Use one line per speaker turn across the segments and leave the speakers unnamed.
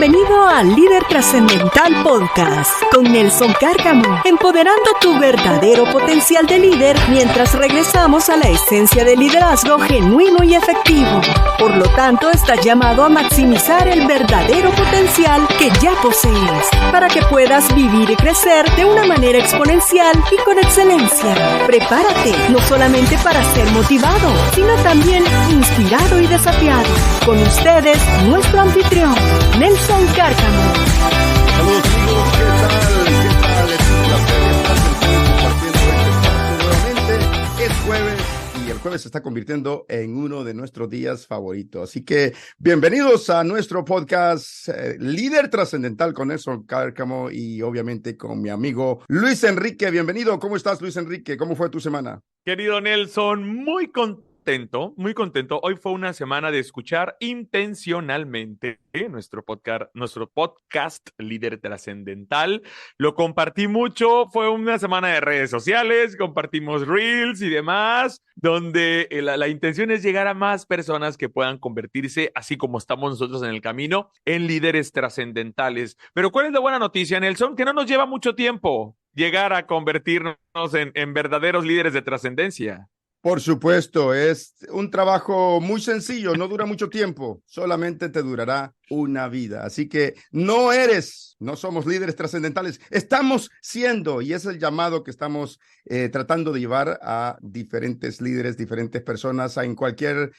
Bienvenido al Líder Trascendental Podcast con Nelson Cárcamo, empoderando tu verdadero potencial de líder mientras regresamos a la esencia del liderazgo genuino y efectivo. Por lo tanto, estás llamado a maximizar el verdadero potencial que ya posees para que puedas vivir y crecer de una manera exponencial y con excelencia. Prepárate, no solamente para ser motivado, sino también inspirado y desafiado. Con ustedes, nuestro anfitrión, Nelson Cárcamo.
Saludos amigos, ¿qué tal? Es un placer estar compartiendo este espacio nuevamente. Es jueves y el jueves se está convirtiendo en uno de nuestros días favoritos. Así que bienvenidos a nuestro podcast Líder Trascendental con Nelson Cárcamo y obviamente con mi amigo Luis Enrique. Bienvenido, ¿cómo estás, Luis Enrique? ¿Cómo fue tu semana?
Querido Nelson, muy contento. Hoy fue una semana de escuchar intencionalmente nuestro podcast Líder Trascendental. Lo compartí mucho, fue una semana de redes sociales, compartimos reels y demás, donde la intención es llegar a más personas que puedan convertirse, así como estamos nosotros en el camino, en líderes trascendentales. Pero ¿cuál es la buena noticia, Nelson? Que no nos lleva mucho tiempo llegar a convertirnos en verdaderos líderes de trascendencia.
Por supuesto, es un trabajo muy sencillo, no dura mucho tiempo, solamente te durará una vida. Así que no somos líderes trascendentales, estamos siendo, y es el llamado que estamos tratando de llevar a diferentes líderes, diferentes personas, en cualquier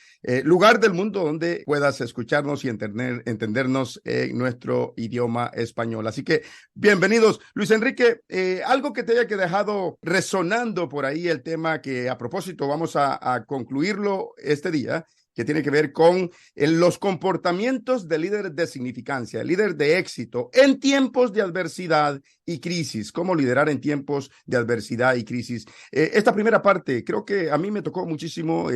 lugar del mundo donde puedas escucharnos y entendernos en nuestro idioma español. Así que bienvenidos. Luis Enrique, algo que te haya dejado resonando por ahí, el tema que a propósito vamos a concluirlo este día, que tiene que ver con los comportamientos de líder de significancia, líder de éxito en tiempos de adversidad y crisis. Cómo liderar en tiempos de adversidad y crisis. Esta primera parte creo que a mí me tocó muchísimo,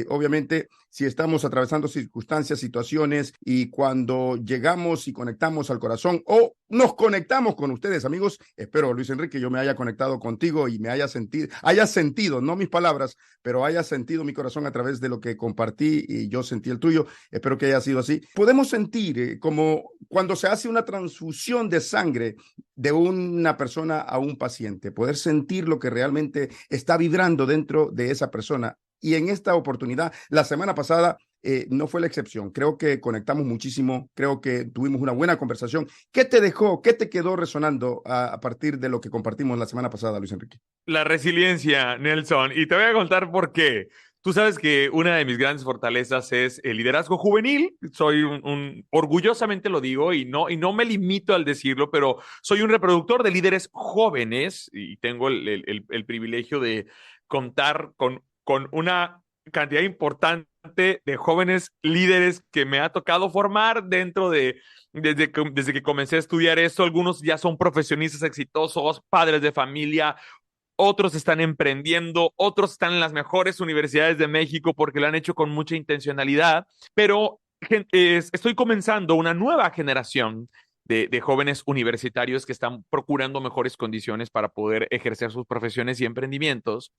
obviamente, si estamos atravesando circunstancias, situaciones, y cuando llegamos y conectamos al corazón o nos conectamos con ustedes, amigos. Espero, Luis Enrique, yo me haya conectado contigo y me haya sentido, no mis palabras, pero haya sentido mi corazón a través de lo que compartí y yo sentí el tuyo. Espero que haya sido así. Podemos sentir como cuando se hace una transfusión de sangre de una persona a un paciente, poder sentir lo que realmente está vibrando dentro de esa persona. Y en esta oportunidad, la semana pasada, no fue la excepción. Creo que conectamos muchísimo, creo que tuvimos una buena conversación. ¿Qué te dejó, qué te quedó resonando a partir de lo que compartimos la semana pasada, Luis Enrique?
La resiliencia, Nelson, y te voy a contar por qué. Tú sabes que una de mis grandes fortalezas es el liderazgo juvenil. Soy orgullosamente lo digo y no me limito al decirlo, pero soy un reproductor de líderes jóvenes y tengo el privilegio de contar con una cantidad importante de jóvenes líderes que me ha tocado formar desde que comencé a estudiar esto. Algunos ya son profesionistas exitosos, padres de familia. Otros están emprendiendo, otros están en las mejores universidades de México porque lo han hecho con mucha intencionalidad, pero estoy comenzando una nueva generación de jóvenes universitarios que están procurando mejores condiciones para poder ejercer sus profesiones y emprendimientos,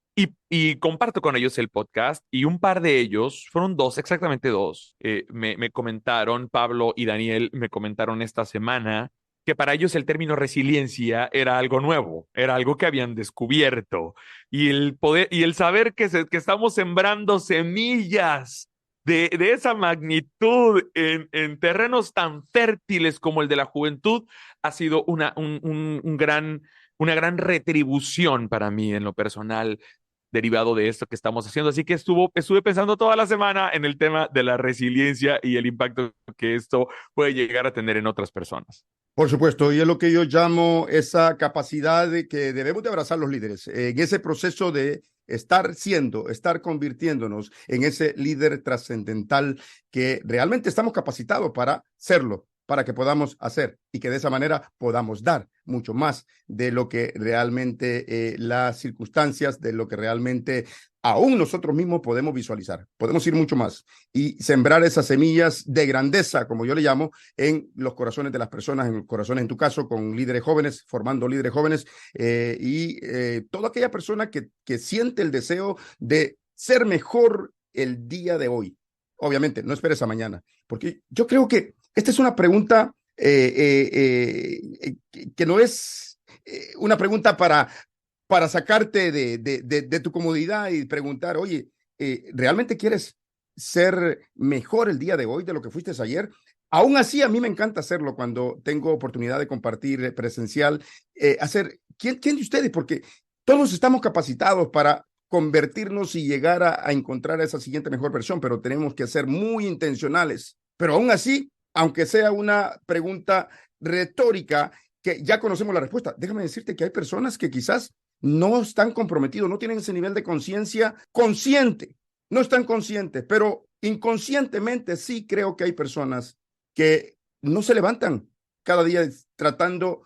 y comparto con ellos el podcast, y un par de ellos, fueron exactamente dos, me comentaron, Pablo y Daniel me comentaron esta semana que para ellos el término resiliencia era algo nuevo, era algo que habían descubierto. Y el poder y el saber que estamos sembrando semillas de esa magnitud en terrenos tan fértiles como el de la juventud ha sido una gran retribución para mí en lo personal, derivado de esto que estamos haciendo. Así que estuve pensando toda la semana en el tema de la resiliencia y el impacto que esto puede llegar a tener en otras personas.
Por supuesto, y es lo que yo llamo esa capacidad de que debemos de abrazar los líderes en ese proceso de estar convirtiéndonos en ese líder trascendental que realmente estamos capacitados para serlo, para que podamos hacer y que de esa manera podamos dar mucho más de lo que realmente las circunstancias, de lo que realmente aún nosotros mismos podemos visualizar. Podemos ir mucho más y sembrar esas semillas de grandeza, como yo le llamo, en los corazones de las personas, en los corazones, en tu caso, con líderes jóvenes, formando líderes jóvenes, toda aquella persona que siente el deseo de ser mejor el día de hoy. Obviamente, no esperes a mañana, porque yo creo que esta es una pregunta que no es una pregunta para sacarte de tu comodidad y preguntar, oye, ¿realmente quieres ser mejor el día de hoy de lo que fuiste ayer? Aún así, a mí me encanta hacerlo cuando tengo oportunidad de compartir presencial, ¿quién de ustedes? Porque todos estamos capacitados para convertirnos y llegar a encontrar esa siguiente mejor versión, pero tenemos que ser muy intencionales. Pero aún así, aunque sea una pregunta retórica, que ya conocemos la respuesta, déjame decirte que hay personas que quizás no están comprometidos, no tienen ese nivel de conciencia consciente, no están conscientes, pero inconscientemente sí creo que hay personas que no se levantan cada día tratando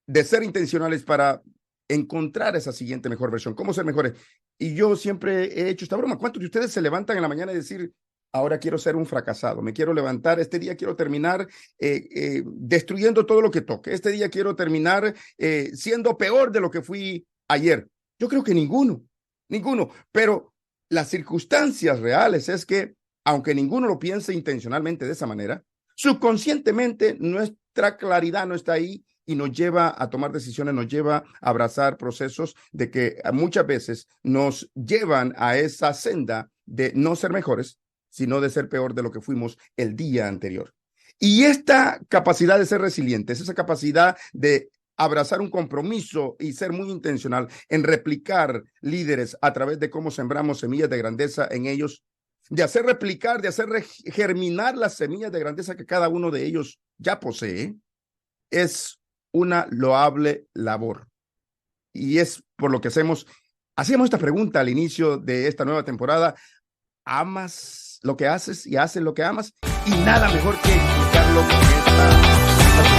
de ser intencionales para encontrar esa siguiente mejor versión, cómo ser mejores. Y yo siempre he hecho esta broma. ¿Cuántos de ustedes se levantan en la mañana y decir, ahora quiero ser un fracasado, me quiero levantar, este día quiero terminar destruyendo todo lo que toque, este día quiero terminar siendo peor de lo que fui ayer? Yo creo que ninguno, pero las circunstancias reales es que, aunque ninguno lo piense intencionalmente de esa manera, subconscientemente nuestra claridad no está ahí y nos lleva a tomar decisiones, nos lleva a abrazar procesos de que muchas veces nos llevan a esa senda de no ser mejores, sino de ser peor de lo que fuimos el día anterior. Y esta capacidad de ser resilientes, esa capacidad de abrazar un compromiso y ser muy intencional en replicar líderes a través de cómo sembramos semillas de grandeza en ellos, de hacer replicar, de hacer germinar las semillas de grandeza que cada uno de ellos ya posee, es una loable labor. Y es por lo que hacíamos esta pregunta al inicio de esta nueva temporada: ¿amas lo que haces y haces lo que amas? Y nada mejor que explicarlo con esta perspectiva.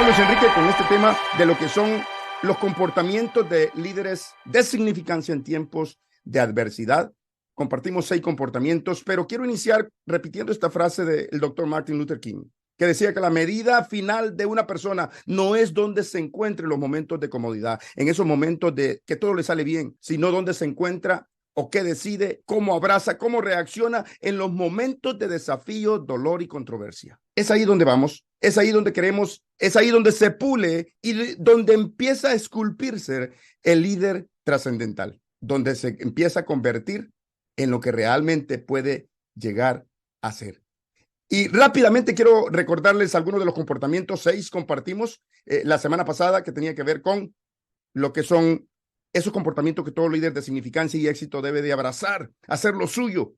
Luis Enrique, con este tema de lo que son los comportamientos de líderes de significancia en tiempos de adversidad. Compartimos 6 comportamientos, pero quiero iniciar repitiendo esta frase del doctor Martin Luther King, que decía que la medida final de una persona no es donde se encuentra en los momentos de comodidad, en esos momentos de que todo le sale bien, sino donde se encuentra o qué decide, cómo abraza, cómo reacciona en los momentos de desafío, dolor y controversia. Es ahí donde vamos, es ahí donde queremos, es ahí donde se pule y donde empieza a esculpirse el líder trascendental, donde se empieza a convertir en lo que realmente puede llegar a ser. Y rápidamente quiero recordarles algunos de los comportamientos. 6 compartimos la semana pasada, que tenía que ver con lo que son esos comportamientos que todo líder de significancia y éxito debe de abrazar, hacer lo suyo,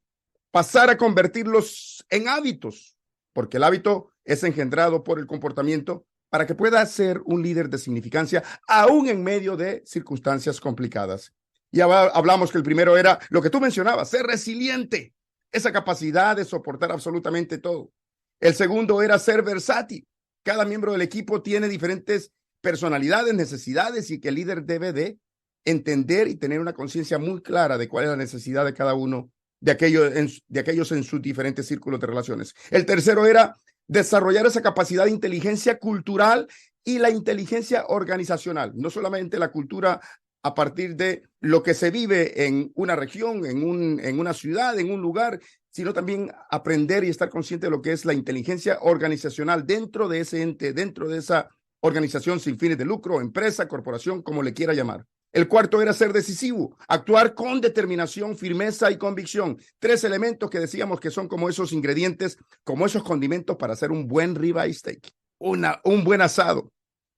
pasar a convertirlos en hábitos, porque el hábito es engendrado por el comportamiento para que pueda ser un líder de significancia aún en medio de circunstancias complicadas. Ya hablamos que el primero era lo que tú mencionabas, ser resiliente, esa capacidad de soportar absolutamente todo. El segundo era ser versátil. Cada miembro del equipo tiene diferentes personalidades, necesidades, y que el líder debe de entender y tener una conciencia muy clara de cuál es la necesidad de cada uno de aquellos en sus diferentes círculos de relaciones. El tercero era desarrollar esa capacidad de inteligencia cultural y la inteligencia organizacional, no solamente la cultura a partir de lo que se vive en una región, en una ciudad, en un lugar, sino también aprender y estar consciente de lo que es la inteligencia organizacional dentro de ese ente, dentro de esa organización sin fines de lucro, empresa, corporación, como le quiera llamar. El cuarto era ser decisivo, actuar con determinación, firmeza y convicción. 3 elementos que decíamos que son como esos ingredientes, como esos condimentos para hacer un buen ribeye steak, un buen asado.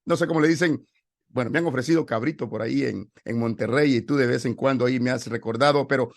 No sé cómo le dicen. Bueno, me han ofrecido cabrito por ahí en Monterrey y tú de vez en cuando ahí me has recordado, pero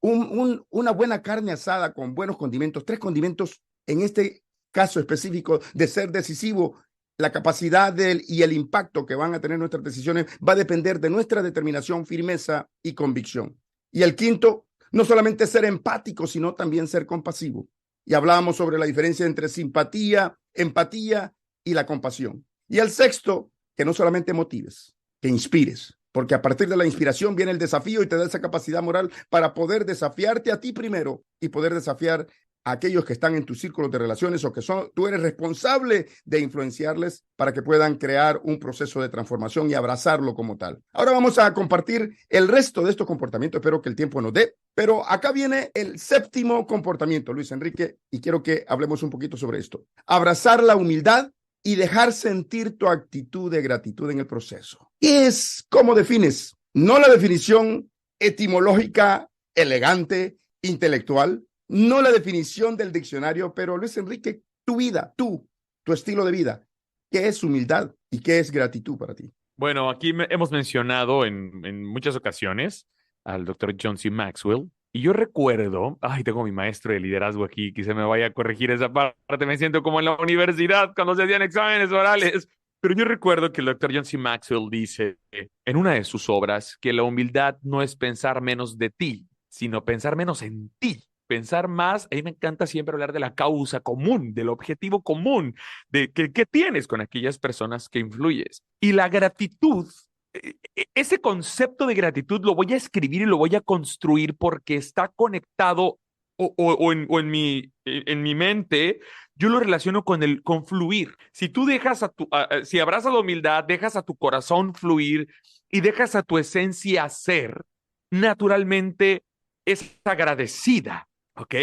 una buena carne asada con buenos condimentos, 3 condimentos en este caso específico de ser decisivo. La capacidad y el impacto que van a tener nuestras decisiones va a depender de nuestra determinación, firmeza y convicción. Y el quinto, no solamente ser empático, sino también ser compasivo. Y hablábamos sobre la diferencia entre simpatía, empatía y la compasión. Y el sexto, que no solamente motives, que inspires, porque a partir de la inspiración viene el desafío y te da esa capacidad moral para poder desafiarte a ti primero y poder desafiar a aquellos que están en tus círculos de relaciones o que tú eres responsable de influenciarles para que puedan crear un proceso de transformación y abrazarlo como tal. Ahora vamos a compartir el resto de estos comportamientos. Espero que el tiempo nos dé, pero acá viene el séptimo comportamiento, Luis Enrique, y quiero que hablemos un poquito sobre esto. Abrazar la humildad y dejar sentir tu actitud de gratitud en el proceso. ¿Qué es? ¿Cómo defines? No la definición etimológica, elegante, intelectual, no la definición del diccionario, pero Luis Enrique, tu vida, tu estilo de vida, ¿qué es humildad y qué es gratitud para ti?
Bueno, aquí hemos mencionado en muchas ocasiones al doctor John C. Maxwell. Y yo recuerdo, tengo mi maestro de liderazgo aquí, que se me vaya a corregir esa parte, me siento como en la universidad cuando se hacían exámenes orales. Pero yo recuerdo que el doctor John C. Maxwell dice en una de sus obras que la humildad no es pensar menos de ti, sino pensar menos en ti. Pensar más, a mí me encanta siempre hablar de la causa común, del objetivo común, de qué tienes con aquellas personas que influyes. Y la gratitud, ese concepto de gratitud lo voy a escribir y lo voy a construir porque está conectado en mi mente, yo lo relaciono con fluir. Si tú dejas si abrazas la humildad, dejas a tu corazón fluir y dejas a tu esencia ser, naturalmente es agradecida. ¿Ok?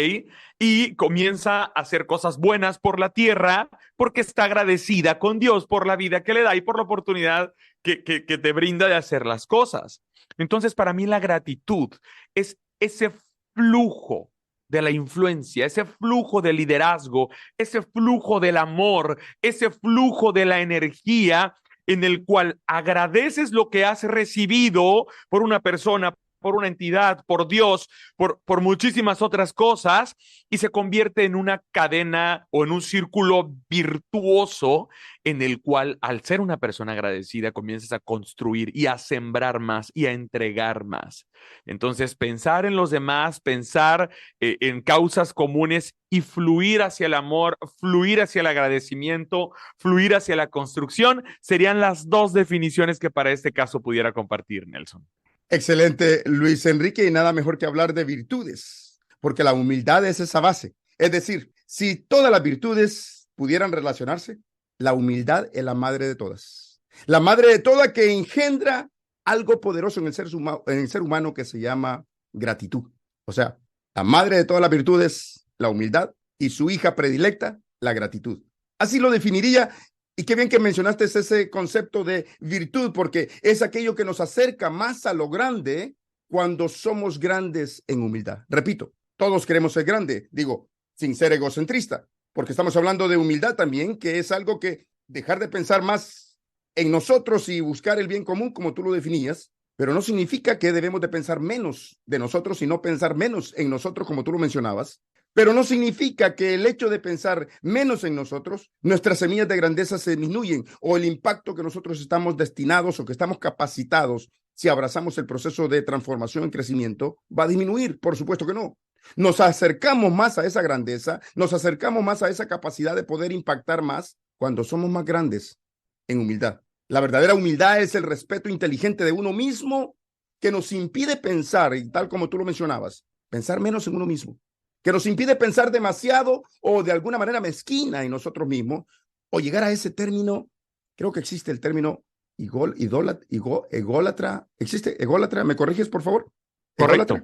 Y comienza a hacer cosas buenas por la tierra porque está agradecida con Dios por la vida que le da y por la oportunidad que te brinda de hacer las cosas. Entonces, para mí la gratitud es ese flujo de la influencia, ese flujo del liderazgo, ese flujo del amor, ese flujo de la energía en el cual agradeces lo que has recibido por una persona, por una entidad, por Dios, por muchísimas otras cosas, y se convierte en una cadena o en un círculo virtuoso en el cual, al ser una persona agradecida, comienzas a construir y a sembrar más y a entregar más. Entonces, pensar en los demás, pensar en causas comunes y fluir hacia el amor, fluir hacia el agradecimiento, fluir hacia la construcción, serían las dos definiciones que para este caso pudiera compartir, Nelson.
Excelente, Luis Enrique, y nada mejor que hablar de virtudes, porque la humildad es esa base. Es decir, si todas las virtudes pudieran relacionarse, la humildad es la madre de todas. La madre de todas que engendra algo poderoso en el ser humano que se llama gratitud. O sea, la madre de todas las virtudes, la humildad, y su hija predilecta, la gratitud. Así lo definiría. Y qué bien que mencionaste ese concepto de virtud, porque es aquello que nos acerca más a lo grande cuando somos grandes en humildad. Repito, todos queremos ser grande, digo, sin ser egocentrista, porque estamos hablando de humildad también, que es algo que dejar de pensar más en nosotros y buscar el bien común, como tú lo definías, pero no significa que debemos de pensar menos de nosotros, sino pensar menos en nosotros, como tú lo mencionabas. Pero no significa que el hecho de pensar menos en nosotros, nuestras semillas de grandeza se disminuyen o el impacto que nosotros estamos destinados o que estamos capacitados, si abrazamos el proceso de transformación y crecimiento, va a disminuir. Por supuesto que no. Nos acercamos más a esa grandeza, nos acercamos más a esa capacidad de poder impactar más cuando somos más grandes en humildad. La verdadera humildad es el respeto inteligente de uno mismo que nos impide pensar, y tal como tú lo mencionabas, pensar menos en uno mismo, que nos impide pensar demasiado o de alguna manera mezquina en nosotros mismos, o llegar a ese término. Creo que existe el término ególatra. ¿Existe ególatra? ¿Me corriges, por favor?
Correcto.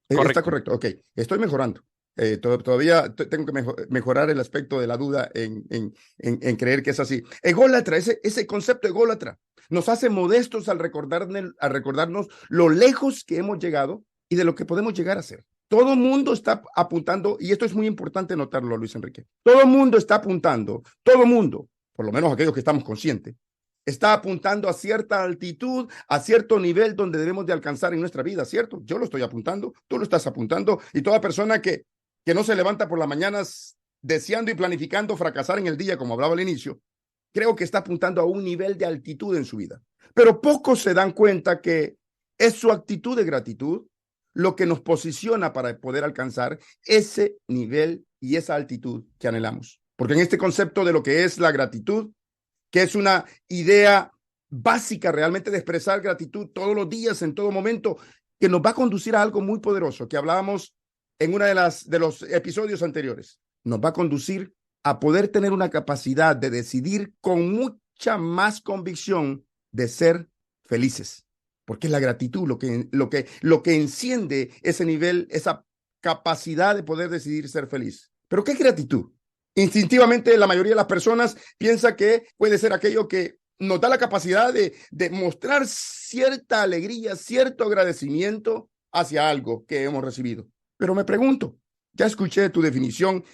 Está correcto, ok. Estoy mejorando. Todavía tengo que mejorar el aspecto de la duda en creer que es así. Ególatra, ese concepto ególatra nos hace modestos al recordarnos lo lejos que hemos llegado y de lo que podemos llegar a ser. Todo el mundo está apuntando, y esto es muy importante notarlo, Luis Enrique. Todo el mundo está apuntando, todo el mundo, por lo menos aquellos que estamos conscientes, está apuntando a cierta altitud, a cierto nivel donde debemos de alcanzar en nuestra vida, ¿cierto? Yo lo estoy apuntando, tú lo estás apuntando, y toda persona que no se levanta por las mañanas deseando y planificando fracasar en el día, como hablaba al inicio, creo que está apuntando a un nivel de altitud en su vida. Pero pocos se dan cuenta que es su actitud de gratitud lo que nos posiciona para poder alcanzar ese nivel y esa altitud que anhelamos. Porque en este concepto de lo que es la gratitud, que es una idea básica realmente de expresar gratitud todos los días, en todo momento, que nos va a conducir a algo muy poderoso, que hablábamos en una de los episodios anteriores, nos va a conducir a poder tener una capacidad de decidir con mucha más convicción de ser felices, porque es la gratitud lo que enciende ese nivel, esa capacidad de poder decidir ser feliz. ¿Pero qué es gratitud? Instintivamente la mayoría de las personas piensa que puede ser aquello que nos da la capacidad de mostrar cierta alegría, cierto agradecimiento hacia algo que hemos recibido. Pero me pregunto, ya escuché tu definición,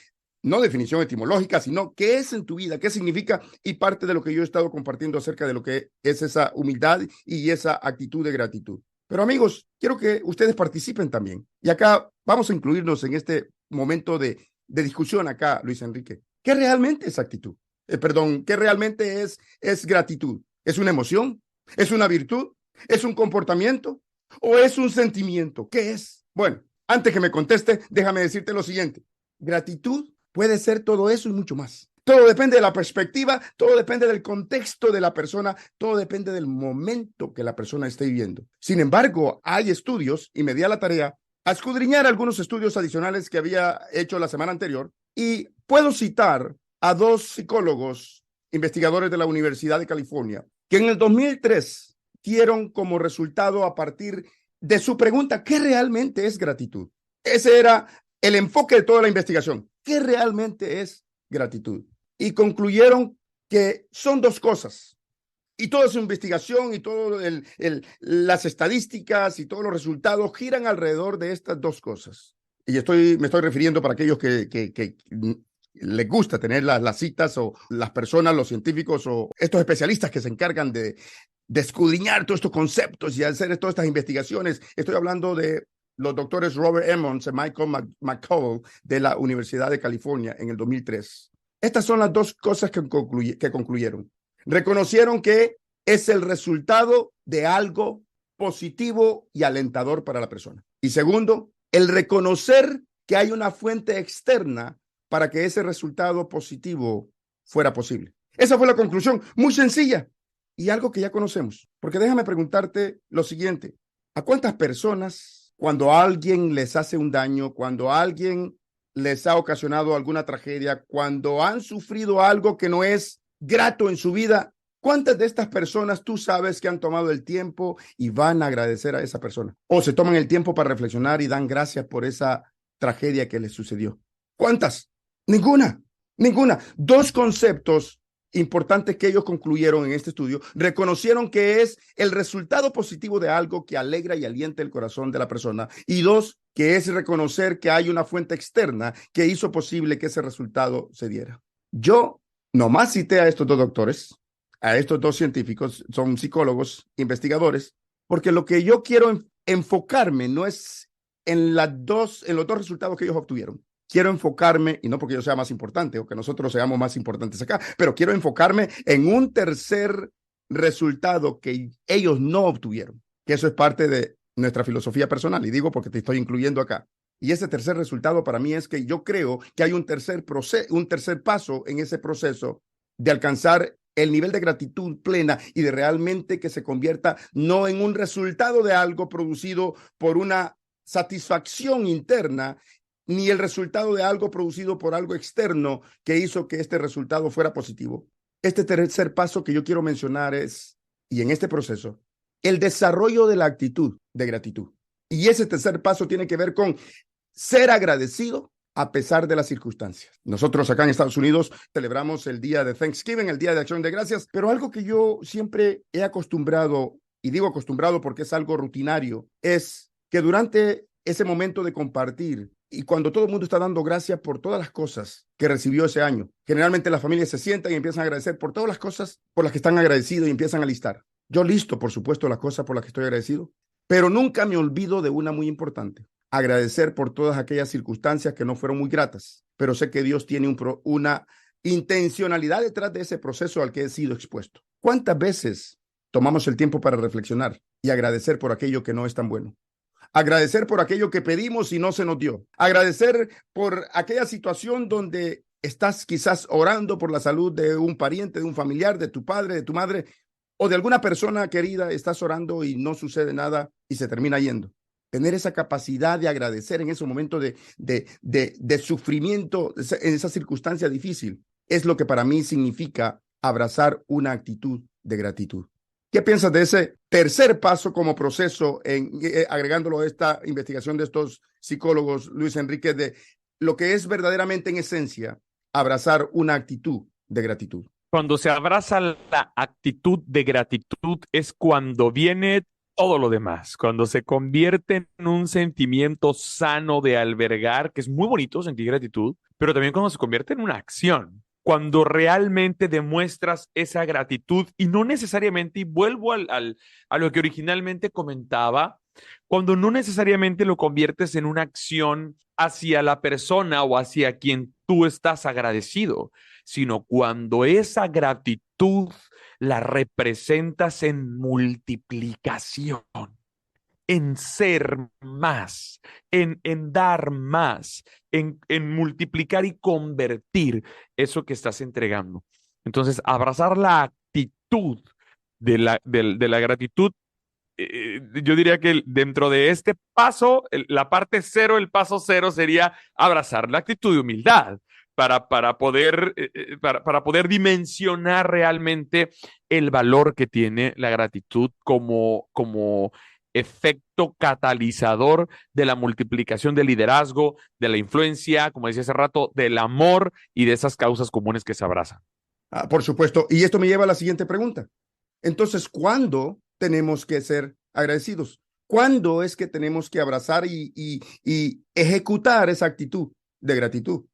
no definición etimológica, sino qué es en tu vida, qué significa, y parte de lo que yo he estado compartiendo acerca de lo que es esa humildad y esa actitud de gratitud. Pero amigos, quiero que ustedes participen también. Y acá vamos a incluirnos en este momento de discusión acá, Luis Enrique. ¿Qué realmente es actitud? ¿Qué realmente es gratitud? ¿Es una emoción? ¿Es una virtud? ¿Es un comportamiento? ¿O es un sentimiento? ¿Qué es? Bueno, antes que me conteste, déjame decirte lo siguiente. Gratitud puede ser todo eso y mucho más. Todo depende de la perspectiva, todo depende del contexto de la persona, todo depende del momento que la persona esté viviendo. Sin embargo, hay estudios, y me di a la tarea a escudriñar algunos estudios adicionales que había hecho la semana anterior, y puedo citar a 2 psicólogos, investigadores de la Universidad de California, que en el 2003 dieron como resultado a partir de su pregunta, ¿qué realmente es gratitud? Ese era el enfoque de toda la investigación. ¿Qué realmente es gratitud? Y concluyeron que son 2 cosas. Y toda su investigación y todas las estadísticas y todos los resultados giran alrededor de estas 2 cosas. Y me estoy refiriendo para aquellos que les gusta tener las citas, o las personas, los científicos o estos especialistas que se encargan de escudriñar todos estos conceptos y hacer todas estas investigaciones. Estoy hablando de los doctores Robert Emmons y Michael McCullough de la Universidad de California en el 2003. Estas son las 2 cosas que concluyeron. Reconocieron que es el resultado de algo positivo y alentador para la persona. Y segundo, el reconocer que hay una fuente externa para que ese resultado positivo fuera posible. Esa fue la conclusión, muy sencilla y algo que ya conocemos. Porque déjame preguntarte lo siguiente: ¿a cuántas personas, cuando alguien les hace un daño, cuando alguien les ha ocasionado alguna tragedia, cuando han sufrido algo que no es grato en su vida, cuántas de estas personas tú sabes que han tomado el tiempo y van a agradecer a esa persona? O se toman el tiempo para reflexionar y dan gracias por esa tragedia que les sucedió. ¿Cuántas? Ninguna. 2 conceptos importantes que ellos concluyeron en este estudio: reconocieron que es el resultado positivo de algo que alegra y alienta el corazón de la persona, y 2, que es reconocer que hay una fuente externa que hizo posible que ese resultado se diera. Yo nomás cité a estos 2 doctores, a estos 2 científicos, son psicólogos, investigadores, porque lo que yo quiero enfocarme no es en los 2 resultados que ellos obtuvieron. Quiero enfocarme, y no porque yo sea más importante o que nosotros seamos más importantes acá, pero quiero enfocarme en un tercer resultado que ellos no obtuvieron, que eso es parte de nuestra filosofía personal, y digo porque te estoy incluyendo acá. Y ese tercer resultado para mí es que yo creo que hay un tercer paso en ese proceso de alcanzar el nivel de gratitud plena y de realmente que se convierta no en un resultado de algo producido por una satisfacción interna, ni el resultado de algo producido por algo externo que hizo que este resultado fuera positivo. Este tercer paso que yo quiero mencionar es, y en este proceso, el desarrollo de la actitud de gratitud. Y ese tercer paso tiene que ver con ser agradecido a pesar de las circunstancias. Nosotros acá en Estados Unidos celebramos el día de Thanksgiving, el día de Acción de Gracias, pero algo que yo siempre he acostumbrado, y digo acostumbrado porque es algo rutinario, es que durante ese momento de compartir, y cuando todo el mundo está dando gracias por todas las cosas que recibió ese año, generalmente las familias se sientan y empiezan a agradecer por todas las cosas por las que están agradecidos y empiezan a listar. Yo listo, por supuesto, las cosas por las que estoy agradecido, pero nunca me olvido de una muy importante: agradecer por todas aquellas circunstancias que no fueron muy gratas, pero sé que Dios tiene una intencionalidad detrás de ese proceso al que he sido expuesto. ¿Cuántas veces tomamos el tiempo para reflexionar y agradecer por aquello que no es tan bueno? Agradecer por aquello que pedimos y no se nos dio. Agradecer por aquella situación donde estás quizás orando por la salud de un pariente, de un familiar, de tu padre, de tu madre o de alguna persona querida. Estás orando y no sucede nada y se termina yendo. tener esa capacidad de agradecer en ese momento de sufrimiento, en esa circunstancia difícil, es lo que para mí significa abrazar una actitud de gratitud. ¿Qué piensas de ese tercer paso como proceso, agregándolo a esta investigación de estos psicólogos, Luis Enrique, de lo que es verdaderamente en esencia abrazar una actitud de gratitud?
Cuando se abraza la actitud de gratitud es cuando viene todo lo demás, cuando se convierte en un sentimiento sano de albergar, que es muy bonito sentir gratitud, pero también cuando se convierte en una acción, cuando realmente demuestras esa gratitud y no necesariamente, y vuelvo a lo que originalmente comentaba, cuando no necesariamente lo conviertes en una acción hacia la persona o hacia quien tú estás agradecido, sino cuando esa gratitud la representas en multiplicación, en ser más, en dar más, en multiplicar y convertir eso que estás entregando. Entonces, abrazar la actitud de la gratitud, yo diría que dentro de este paso, la parte cero, el paso cero sería abrazar la actitud de humildad para poder dimensionar realmente el valor que tiene la gratitud como efecto catalizador de la multiplicación del liderazgo, de la influencia, como decía hace rato, del amor y de esas causas comunes que se abrazan.
Por supuesto. Y esto me lleva a la siguiente pregunta. Entonces, ¿cuándo tenemos que ser agradecidos? ¿Cuándo es que tenemos que abrazar y ejecutar esa actitud de gratitud?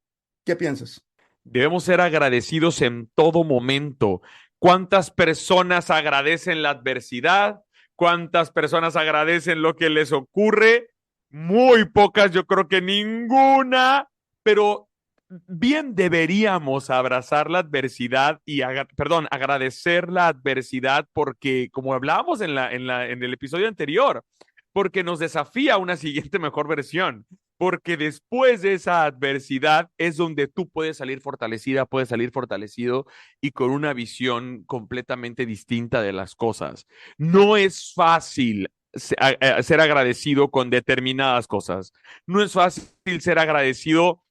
¿Qué piensas?
Debemos ser agradecidos en todo momento. ¿Cuántas personas agradecen la adversidad? ¿Cuántas personas agradecen lo que les ocurre? Muy pocas, yo creo que ninguna, pero bien deberíamos abrazar la adversidad y, agradecer la adversidad porque, como hablábamos en el episodio anterior, porque nos desafía a una siguiente mejor versión, porque después de esa adversidad es donde tú puedes salir fortalecida, puedes salir fortalecido y con una visión completamente distinta de las cosas. No es fácil ser agradecido con determinadas cosas. No es fácil ser agradecido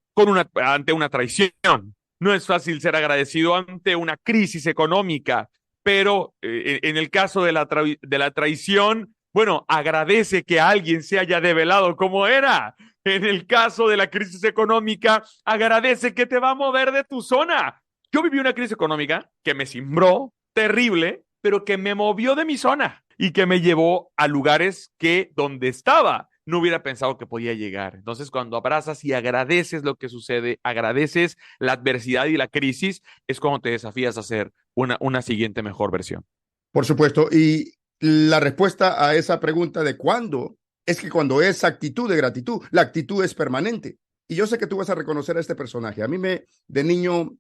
ante una traición. No es fácil ser agradecido ante una crisis económica, pero en el caso de la traición, bueno, agradece que alguien se haya develado como era. En el caso de la crisis económica, agradece que te va a mover de tu zona. Yo viví una crisis económica que me cimbró terrible, pero que me movió de mi zona y que me llevó a lugares que donde estaba no hubiera pensado que podía llegar. Entonces, cuando abrazas y agradeces lo que sucede, agradeces la adversidad y la crisis, es cuando te desafías a hacer una siguiente mejor versión.
Por supuesto. Y la respuesta a esa pregunta de cuándo es que cuando es actitud de gratitud, la actitud es permanente. Y yo sé que tú vas a reconocer a este personaje. A mí de niño,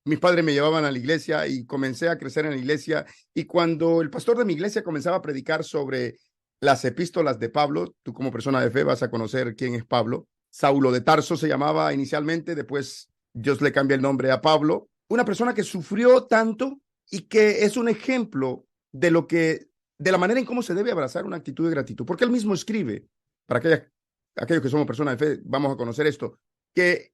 mis padres me llevaban a la iglesia y comencé a crecer en la iglesia. Y cuando el pastor de mi iglesia comenzaba a predicar sobre las epístolas de Pablo, tú como persona de fe vas a conocer quién es Pablo. Saulo de Tarso se llamaba inicialmente, después Dios le cambia el nombre a Pablo. Una persona que sufrió tanto y que es un ejemplo de la manera en cómo se debe abrazar una actitud de gratitud. Porque él mismo escribe, para aquellos que somos personas de fe, vamos a conocer esto, que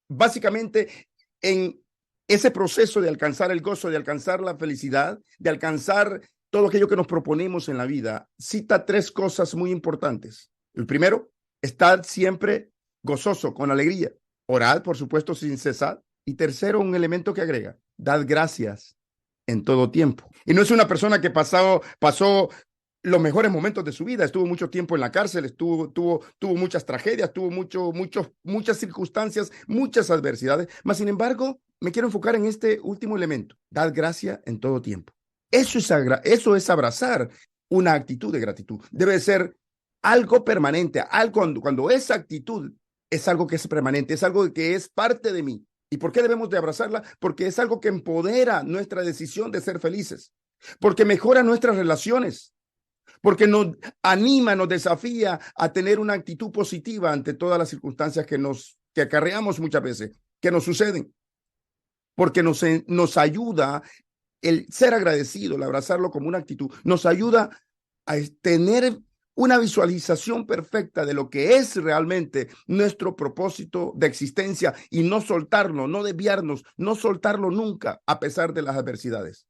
básicamente en ese proceso de alcanzar el gozo, de alcanzar la felicidad, de alcanzar todo aquello que nos proponemos en la vida, cita 3 cosas muy importantes. El primero, estar siempre gozoso, con alegría. Orad, por supuesto, sin cesar. Y tercero, un elemento que agrega, dad gracias en todo tiempo. Y no es una persona que pasó los mejores momentos de su vida, estuvo mucho tiempo en la cárcel, tuvo muchas tragedias, tuvo muchas circunstancias, muchas adversidades, mas sin embargo, me quiero enfocar en este último elemento, dad gracia en todo tiempo. Eso es abrazar una actitud de gratitud. Debe ser algo permanente, cuando esa actitud es algo que es permanente, es algo que es parte de mí. ¿Y por qué debemos de abrazarla? Porque es algo que empodera nuestra decisión de ser felices, porque mejora nuestras relaciones, porque nos anima, nos desafía a tener una actitud positiva ante todas las circunstancias que acarreamos muchas veces, que nos suceden, porque nos ayuda el ser agradecido, el abrazarlo como una actitud, nos ayuda a tener una visualización perfecta de lo que es realmente nuestro propósito de existencia y no soltarlo, no desviarnos, no soltarlo nunca a pesar de las adversidades.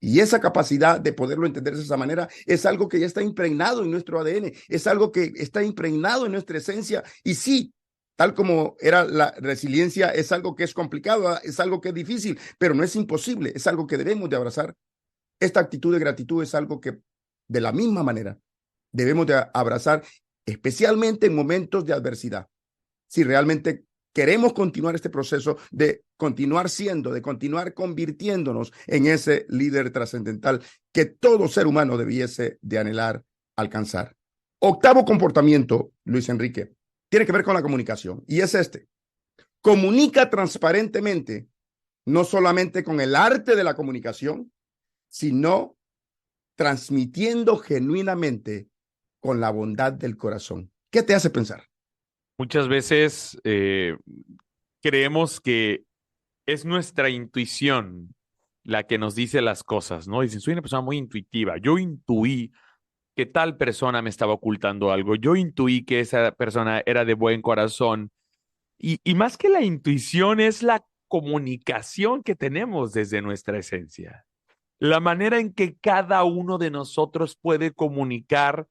Y esa capacidad de poderlo entender de esa manera es algo que ya está impregnado en nuestro ADN, es algo que está impregnado en nuestra esencia. Y sí, tal como era la resiliencia, es algo que es complicado, es algo que es difícil, pero no es imposible, es algo que debemos de abrazar. Esta actitud de gratitud es algo que de la misma manera debemos de abrazar, especialmente en momentos de adversidad. Si realmente queremos continuar este proceso de continuar siendo, de continuar convirtiéndonos en ese líder trascendental que todo ser humano debiese de anhelar alcanzar. Octavo comportamiento, Luis Enrique, tiene que ver con la comunicación y es este. Comunica transparentemente, no solamente con el arte de la comunicación, sino transmitiendo genuinamente con la bondad del corazón. ¿Qué te hace pensar?
Muchas veces creemos que es nuestra intuición la que nos dice las cosas, ¿no? Dicen, soy una persona muy intuitiva. Yo intuí que tal persona me estaba ocultando algo. Yo intuí que esa persona era de buen corazón. Y más que la intuición es la comunicación que tenemos desde nuestra esencia. La manera en que cada uno de nosotros puede comunicar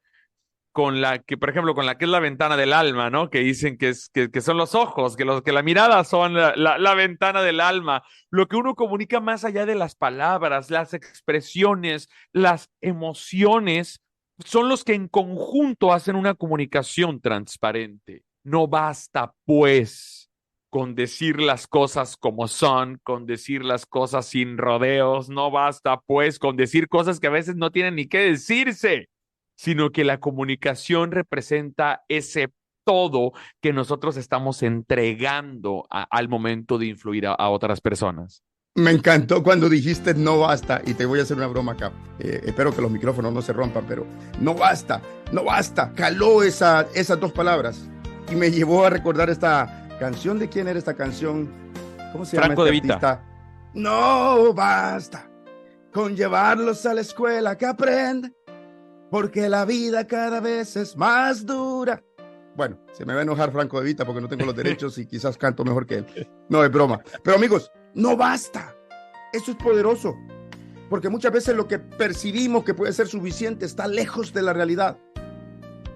con la que, por ejemplo, con la que es la ventana del alma, ¿no? Que dicen que son los ojos, que la mirada son la ventana del alma. Lo que uno comunica más allá de las palabras, las expresiones, las emociones, son los que en conjunto hacen una comunicación transparente. No basta, pues, con decir las cosas como son, con decir las cosas sin rodeos. No basta, pues, con decir cosas que a veces no tienen ni qué decirse, sino que la comunicación representa ese todo que nosotros estamos entregando al momento de influir a otras personas.
Me encantó cuando dijiste no basta, y te voy a hacer una broma acá. Espero que los micrófonos no se rompan, pero no basta, no basta. Caló esas dos palabras y me llevó a recordar esta canción. ¿De quién era esta canción? ¿Cómo se llama
Franco
este
de Vita.
artista? No basta con llevarlos a la escuela que aprendan, porque la vida cada vez es más dura. Bueno, se me va a enojar Franco de Vita porque no tengo los derechos y quizás canto mejor que él. No, es broma. Pero amigos, no basta. Eso es poderoso, porque muchas veces lo que percibimos que puede ser suficiente está lejos de la realidad.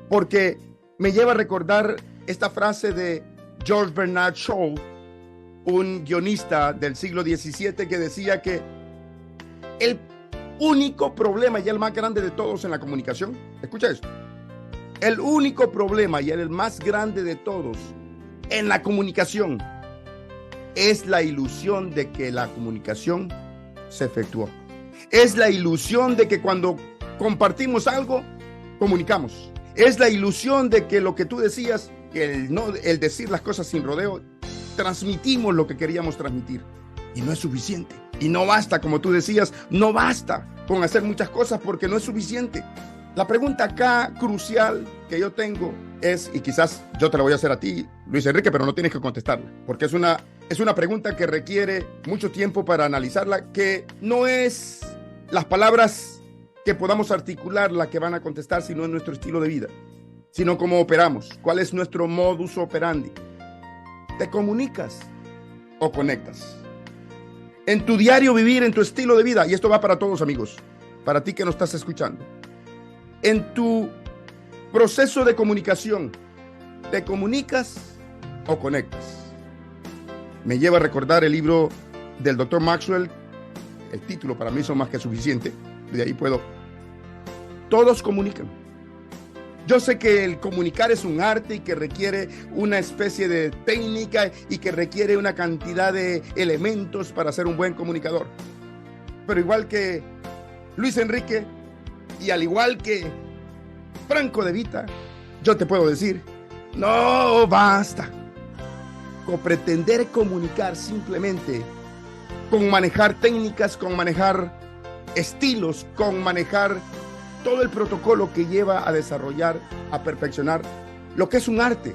Porque me lleva a recordar esta frase de George Bernard Shaw, un guionista del siglo XVII, que decía que el único problema y el más grande de todos en la comunicación, escucha esto, el único problema y el más grande de todos en la comunicación es la ilusión de que la comunicación se efectuó. Es la ilusión de que cuando compartimos algo, comunicamos. Es la ilusión de que lo que tú decías, el decir las cosas sin rodeo, transmitimos lo que queríamos transmitir. Y no es suficiente. Y no basta, como tú decías, no basta con hacer muchas cosas porque no es suficiente. La pregunta acá crucial que yo tengo es, y quizás yo te la voy a hacer a ti, Luis Enrique, pero no tienes que contestarla, porque es una pregunta que requiere mucho tiempo para analizarla, que no es las palabras que podamos articular la que van a contestar, sino en nuestro estilo de vida, sino cómo operamos, cuál es nuestro modus operandi. ¿Te comunicas o conectas? En tu diario vivir, en tu estilo de vida, y esto va para todos, amigos, para ti que nos estás escuchando, en tu proceso de comunicación, ¿te comunicas o conectas? Me lleva a recordar el libro del Dr. Maxwell. El título para mí son más que suficiente. De ahí puedo. Todos comunican. Yo sé que el comunicar es un arte y que requiere una especie de técnica y que requiere una cantidad de elementos para ser un buen comunicador. Pero igual que Luis Enrique y al igual que Franco de Vita, yo te puedo decir, no basta con pretender comunicar simplemente con manejar técnicas, con manejar estilos, con manejar todo el protocolo que lleva a desarrollar, a perfeccionar lo que es un arte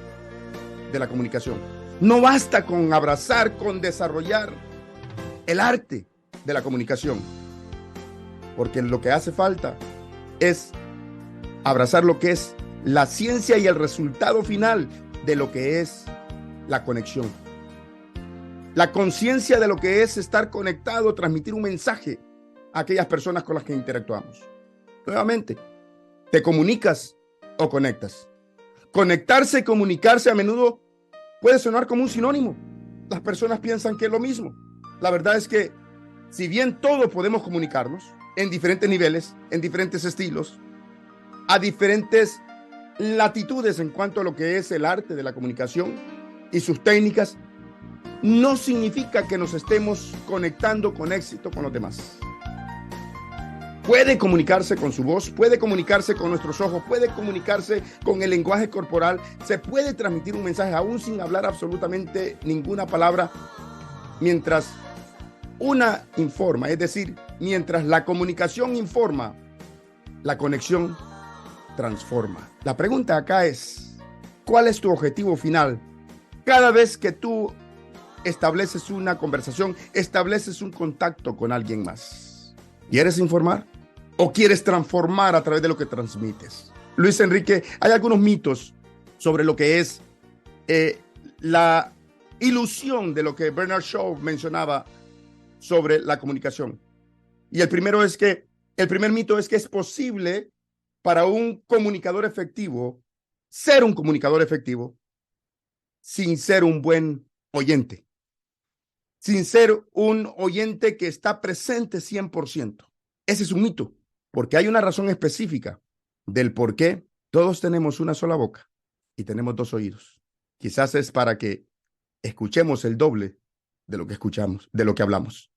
de la comunicación. No basta con abrazar, con desarrollar el arte de la comunicación, porque lo que hace falta es abrazar lo que es la ciencia y el resultado final de lo que es la conexión. La conciencia de lo que es estar conectado, transmitir un mensaje a aquellas personas con las que interactuamos. Nuevamente, ¿te comunicas o conectas? Conectarse y comunicarse a menudo puede sonar como un sinónimo. Las personas piensan que es lo mismo. La verdad es que, si bien todos podemos comunicarnos en diferentes niveles, en diferentes estilos, a diferentes latitudes en cuanto a lo que es el arte de la comunicación y sus técnicas, no significa que nos estemos conectando con éxito con los demás. Puede comunicarse con su voz, puede comunicarse con nuestros ojos, puede comunicarse con el lenguaje corporal, se puede transmitir un mensaje aún sin hablar absolutamente ninguna palabra, mientras una informa, es decir, mientras la comunicación informa, la conexión transforma. La pregunta acá es, ¿cuál es tu objetivo final? Cada vez que tú estableces una conversación, estableces un contacto con alguien más. ¿Quieres informar o quieres transformar a través de lo que transmites? Luis Enrique, hay algunos mitos sobre lo que es la ilusión de lo que Bernard Shaw mencionaba sobre la comunicación. Y el primer mito es que es posible para un comunicador efectivo ser un comunicador efectivo sin ser un buen oyente, sin ser un oyente que está presente 100%. Ese es un mito, porque hay una razón específica del por qué todos tenemos una sola boca y tenemos dos oídos. Quizás es para que escuchemos el doble de lo que escuchamos, de lo que hablamos.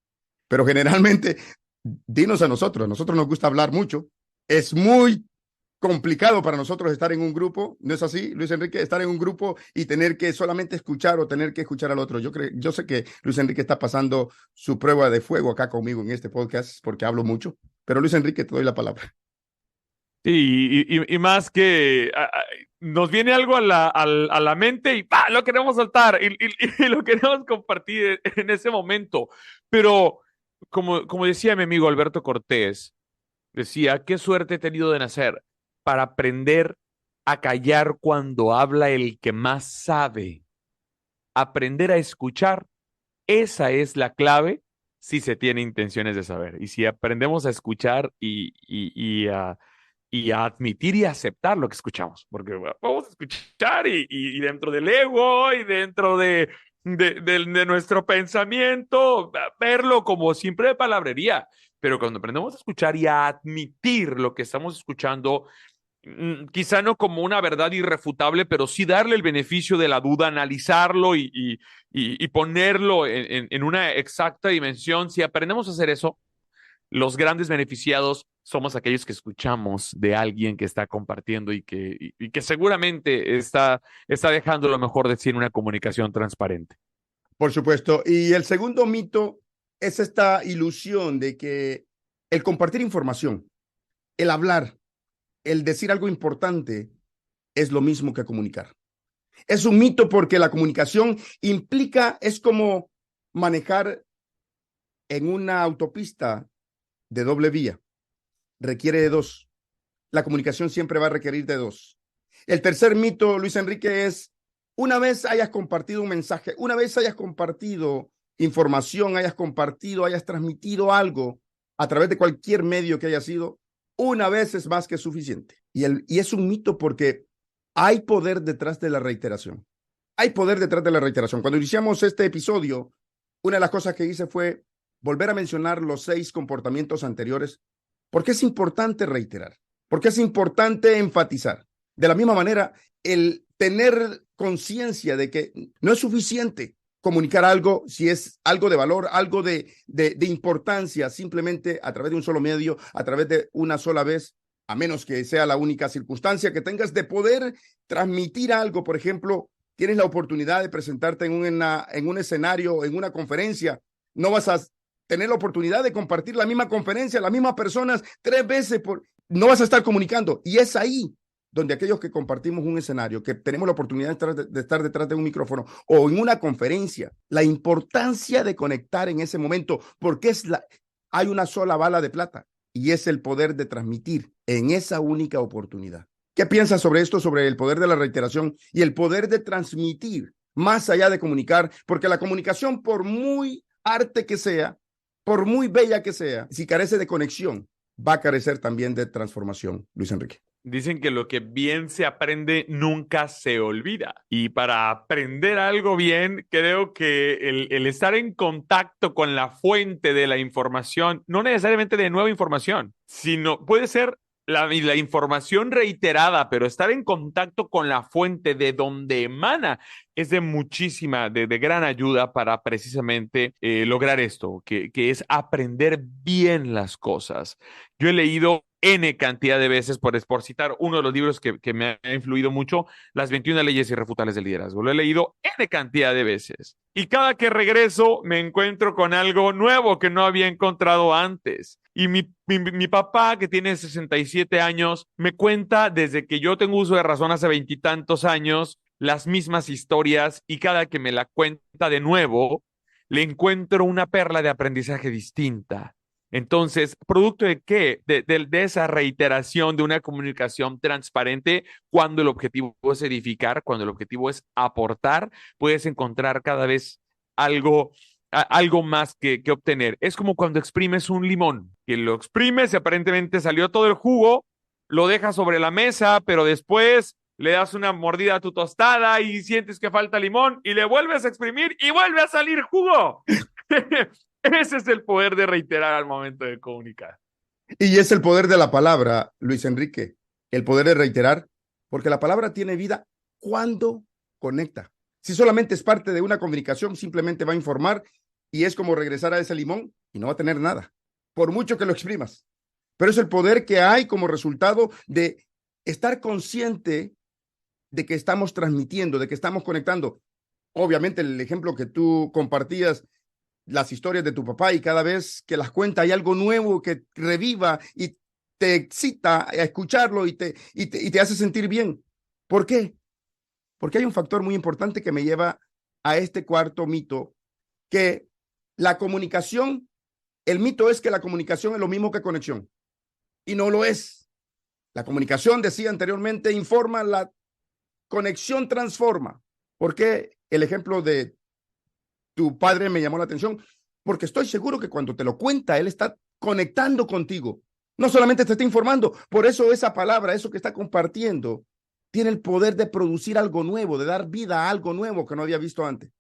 Pero generalmente, dinos a nosotros nos gusta hablar mucho. Es muy complicado para nosotros estar en un grupo, ¿no es así, Luis Enrique? Estar en un grupo y tener que solamente escuchar o tener que escuchar al otro. Yo sé que Luis Enrique está pasando su prueba de fuego acá conmigo en este podcast porque hablo mucho, pero Luis Enrique, te doy la palabra.
Sí, y más que nos viene algo a la mente y ¡pah! Lo queremos soltar y lo queremos compartir en ese momento. Pero como decía mi amigo Alberto Cortés, decía, qué suerte he tenido de nacer para aprender a callar cuando habla el que más sabe. Aprender a escuchar, esa es la clave si se tiene intenciones de saber. Y si aprendemos a escuchar y a admitir y aceptar lo que escuchamos, porque vamos a escuchar y dentro del ego y dentro de nuestro pensamiento, verlo como simple palabrería. Pero cuando aprendemos a escuchar y a admitir lo que estamos escuchando, quizá no como una verdad irrefutable, pero sí darle el beneficio de la duda, analizarlo y ponerlo en una exacta dimensión. Si aprendemos a hacer eso, los grandes beneficiados somos aquellos que escuchamos de alguien que está compartiendo y que seguramente está dejando lo mejor de sí en una comunicación transparente.
Por supuesto. Y el segundo mito es esta ilusión de que el compartir información, el hablar, el decir algo importante es lo mismo que comunicar. Es un mito porque la comunicación es como manejar en una autopista de doble vía. Requiere de dos. La comunicación siempre va a requerir de dos. El tercer mito, Luis Enrique, es una vez hayas compartido un mensaje, una vez hayas compartido información, hayas transmitido algo a través de cualquier medio que haya sido, una vez es más que suficiente. Y es un mito porque hay poder detrás de la reiteración. Hay poder detrás de la reiteración. Cuando iniciamos este episodio, una de las cosas que hice fue volver a mencionar los 6 comportamientos anteriores, porque es importante reiterar, porque es importante enfatizar. De la misma manera, el tener conciencia de que no es suficiente comunicar algo si es algo de valor, algo de importancia, simplemente a través de un solo medio, a través de una sola vez, a menos que sea la única circunstancia que tengas de poder transmitir algo. Por ejemplo, tienes la oportunidad de presentarte en un escenario, en una conferencia, no vas a tener la oportunidad de compartir la misma conferencia, las mismas personas 3 veces, no vas a estar comunicando. Y es ahí donde aquellos que compartimos un escenario, que tenemos la oportunidad de estar detrás de un micrófono o en una conferencia, la importancia de conectar en ese momento, porque hay una sola bala de plata y es el poder de transmitir en esa única oportunidad. ¿Qué piensas sobre esto, sobre el poder de la reiteración y el poder de transmitir más allá de comunicar? Porque la comunicación, por muy arte que sea, por muy bella que sea, si carece de conexión, va a carecer también de transformación, Luis Enrique.
Dicen que lo que bien se aprende nunca se olvida. Y para aprender algo bien, creo que el estar en contacto con la fuente de la información, no necesariamente de nueva información, sino puede ser la información reiterada, pero estar en contacto con la fuente de donde emana es de muchísima, de gran ayuda para precisamente lograr esto, que es aprender bien las cosas. Yo he leído N cantidad de veces, por citar uno de los libros que me ha influido mucho, Las 21 leyes irrefutables del liderazgo. Lo he leído N cantidad de veces. Y cada que regreso me encuentro con algo nuevo que no había encontrado antes. Y mi papá, que tiene 67 años, me cuenta desde que yo tengo uso de razón hace veintitantos años, las mismas historias, y cada que me la cuenta de nuevo, le encuentro una perla de aprendizaje distinta. Entonces, ¿producto de qué? De esa reiteración de una comunicación transparente, cuando el objetivo es edificar, cuando el objetivo es aportar, puedes encontrar cada vez algo más que obtener. Es como cuando exprimes un limón, que lo exprimes y aparentemente salió todo el jugo, lo dejas sobre la mesa, pero después le das una mordida a tu tostada y sientes que falta limón y le vuelves a exprimir y vuelve a salir jugo. Ese es el poder de reiterar al momento de comunicar.
Y es el poder de la palabra, Luis Enrique, el poder de reiterar, porque la palabra tiene vida cuando conecta. Si solamente es parte de una comunicación, simplemente va a informar y es como regresar a ese limón y no va a tener nada, por mucho que lo exprimas. Pero es el poder que hay como resultado de estar consciente de que estamos transmitiendo, de que estamos conectando. Obviamente el ejemplo que tú compartías, las historias de tu papá, y cada vez que las cuenta hay algo nuevo que reviva y te excita a escucharlo y te hace sentir bien. ¿Por qué? Porque hay un factor muy importante que me lleva a este cuarto mito, que la comunicación, el mito es que la comunicación es lo mismo que conexión, y no lo es. La comunicación, decía anteriormente, informa, la conexión transforma. ¿Por qué el ejemplo de tu padre me llamó la atención? Porque estoy seguro que cuando te lo cuenta, él está conectando contigo. No solamente te está informando, por eso esa palabra, eso que está compartiendo, tiene el poder de producir algo nuevo, de dar vida a algo nuevo que no había visto antes.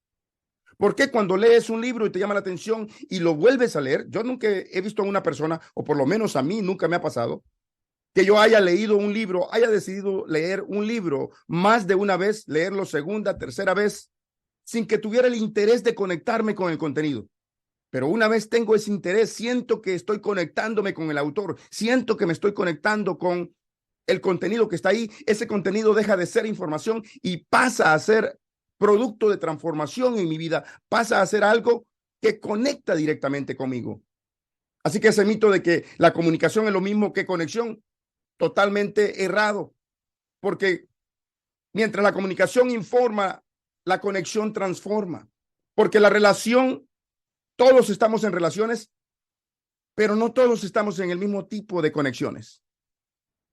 ¿Por qué cuando lees un libro y te llama la atención y lo vuelves a leer? Yo nunca he visto a una persona, o por lo menos a mí nunca me ha pasado, que yo haya leído un libro, haya decidido leer un libro más de una vez, leerlo segunda, tercera vez, sin que tuviera el interés de conectarme con el contenido. Pero una vez tengo ese interés, siento que estoy conectándome con el autor, siento que me estoy conectando con el contenido que está ahí. Ese contenido deja de ser información y pasa a ser producto de transformación en mi vida, pasa a ser algo que conecta directamente conmigo. Así que ese mito de que la comunicación es lo mismo que conexión, totalmente errado, porque mientras la comunicación informa, la conexión transforma, porque la relación, todos estamos en relaciones, pero no todos estamos en el mismo tipo de conexiones,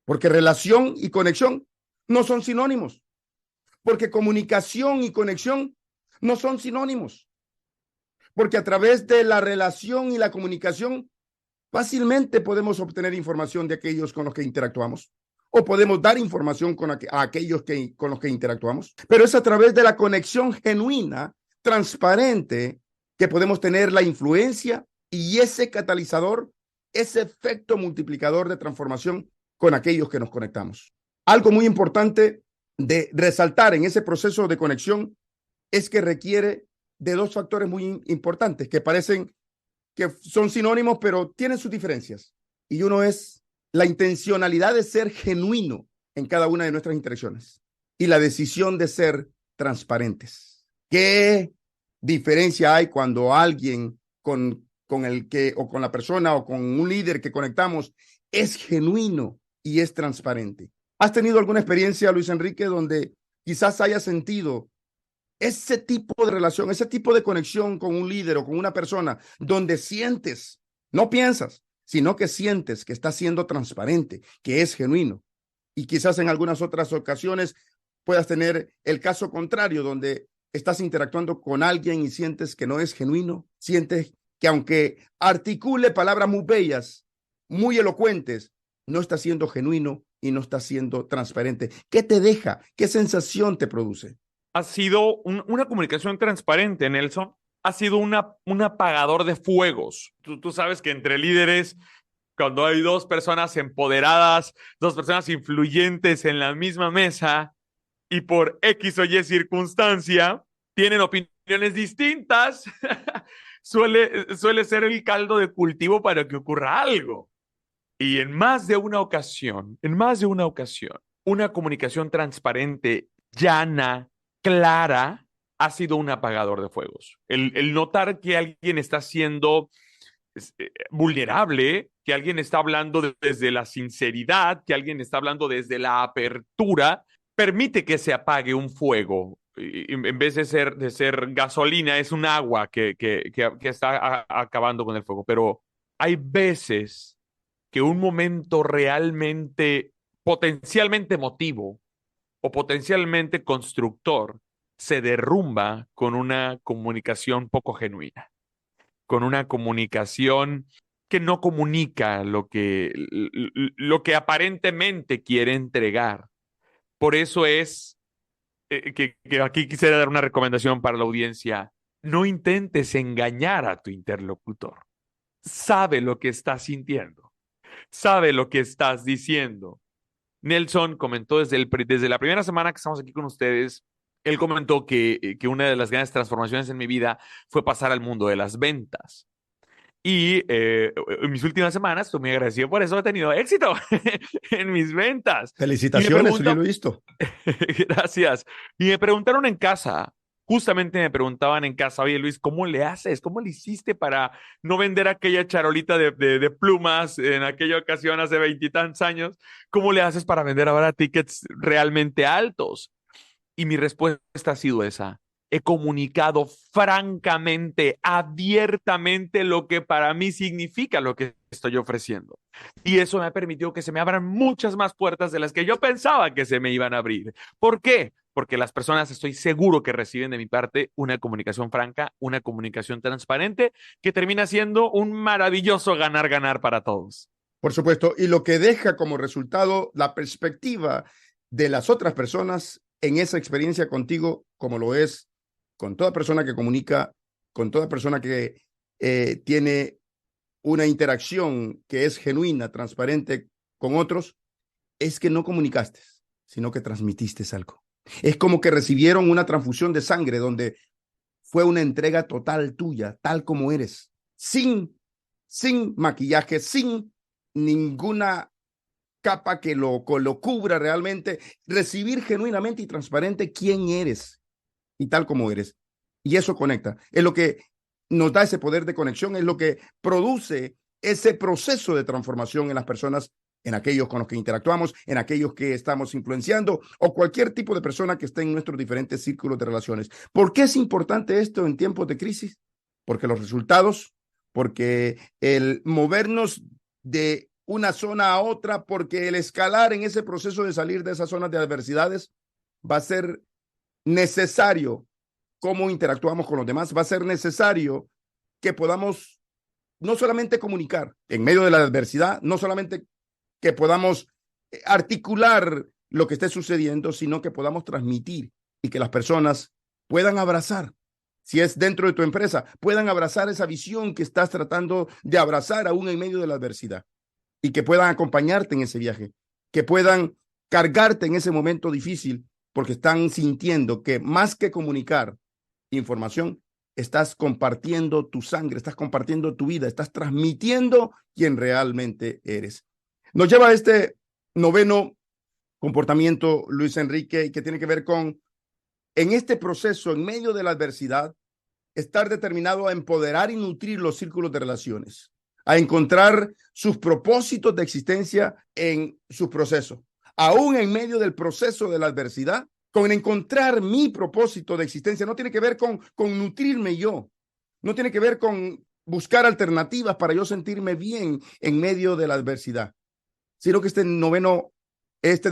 porque relación y conexión no son sinónimos, porque comunicación y conexión no son sinónimos, porque a través de la relación y la comunicación fácilmente podemos obtener información de aquellos con los que interactuamos, o podemos dar información a aquellos con los que interactuamos, pero es a través de la conexión genuina, transparente, que podemos tener la influencia y ese catalizador, ese efecto multiplicador de transformación con aquellos que nos conectamos. Algo muy importante de resaltar en ese proceso de conexión es que requiere de dos factores muy importantes que parecen que son sinónimos, pero tienen sus diferencias. Y uno es la intencionalidad de ser genuino en cada una de nuestras interacciones y la decisión de ser transparentes. ¿Qué diferencia hay cuando alguien con el que, o con la persona, o con un líder que conectamos, es genuino y es transparente? ¿Has tenido alguna experiencia, Luis Enrique, donde quizás hayas sentido ese tipo de relación, ese tipo de conexión con un líder o con una persona, donde sientes, no piensas, sino que sientes que está siendo transparente, que es genuino, Y quizás en algunas otras ocasiones puedas tener el caso contrario, donde estás interactuando con alguien y sientes que no es genuino, sientes que aunque articule palabras muy bellas, muy elocuentes, no está siendo genuino y no está siendo transparente. ¿Qué te deja? ¿Qué sensación te produce?
Ha sido una comunicación transparente, Nelson. Ha sido un apagador de fuegos. Tú sabes que entre líderes, cuando hay dos personas empoderadas, dos personas influyentes en la misma mesa y por X o Y circunstancia tienen opiniones distintas, suele ser el caldo de cultivo para que ocurra algo. Y en más de una ocasión, una comunicación transparente, llana, clara, ha sido un apagador de fuegos. El notar que alguien está siendo vulnerable, que alguien está hablando desde la sinceridad, que alguien está hablando desde la apertura, permite que se apague un fuego. Y en vez de ser gasolina, es un agua que está acabando con el fuego. Pero hay veces que un momento realmente, potencialmente emotivo o potencialmente constructor se derrumba con una comunicación poco genuina, con una comunicación que no comunica lo que aparentemente quiere entregar. Por eso es que aquí quisiera dar una recomendación para la audiencia. No intentes engañar a tu interlocutor. Sabe lo que está sintiendo. Sabe lo que estás diciendo. Nelson comentó desde la primera semana que estamos aquí con ustedes, él comentó que una de las grandes transformaciones en mi vida fue pasar al mundo de las ventas. Y en mis últimas semanas, estoy muy agradecido por eso, he tenido éxito en mis ventas.
Felicitaciones, yo lo he visto.
Gracias. Y me preguntaron en casa, justamente me preguntaban en casa, oye Luis, ¿cómo le haces? ¿Cómo le hiciste para no vender aquella charolita de plumas en aquella ocasión hace 20 y tantos años? ¿Cómo le haces para vender ahora tickets realmente altos? Y mi respuesta ha sido esa. He comunicado francamente, abiertamente lo que para mí significa lo que estoy ofreciendo. Y eso me ha permitido que se me abran muchas más puertas de las que yo pensaba que se me iban a abrir. ¿Por qué? Porque las personas estoy seguro que reciben de mi parte una comunicación franca, una comunicación transparente, que termina siendo un maravilloso ganar-ganar para todos.
Por supuesto, y lo que deja como resultado la perspectiva de las otras personas en esa experiencia contigo, como lo es con toda persona que comunica, con toda persona que tiene una interacción que es genuina, transparente con otros, es que no comunicaste, sino que transmitiste algo. Es como que recibieron una transfusión de sangre donde fue una entrega total tuya, tal como eres, sin maquillaje, sin ninguna capa que lo cubra realmente, recibir genuinamente y transparente quién eres y tal como eres. Y eso conecta. Es lo que nos da ese poder de conexión, es lo que produce ese proceso de transformación en las personas, en aquellos con los que interactuamos, en aquellos que estamos influenciando o cualquier tipo de persona que esté en nuestros diferentes círculos de relaciones. ¿Por qué es importante esto en tiempos de crisis? Porque los resultados, porque el movernos de una zona a otra, porque el escalar en ese proceso de salir de esas zonas de adversidades va a ser necesario cómo interactuamos con los demás, va a ser necesario que podamos no solamente comunicar en medio de la adversidad, no solamente que podamos articular lo que esté sucediendo, sino que podamos transmitir y que las personas puedan abrazar, si es dentro de tu empresa, puedan abrazar esa visión que estás tratando de abrazar aún en medio de la adversidad y que puedan acompañarte en ese viaje, que puedan cargarte en ese momento difícil porque están sintiendo que más que comunicar información, estás compartiendo tu sangre, estás compartiendo tu vida, estás transmitiendo quién realmente eres. Nos lleva a este noveno comportamiento, Luis Enrique, que tiene que ver con, en este proceso, en medio de la adversidad, estar determinado a empoderar y nutrir los círculos de relaciones, a encontrar sus propósitos de existencia en su proceso. Aún en medio del proceso de la adversidad, con encontrar mi propósito de existencia, no tiene que ver con nutrirme yo, no tiene que ver con buscar alternativas para yo sentirme bien en medio de la adversidad, sino que este noveno Este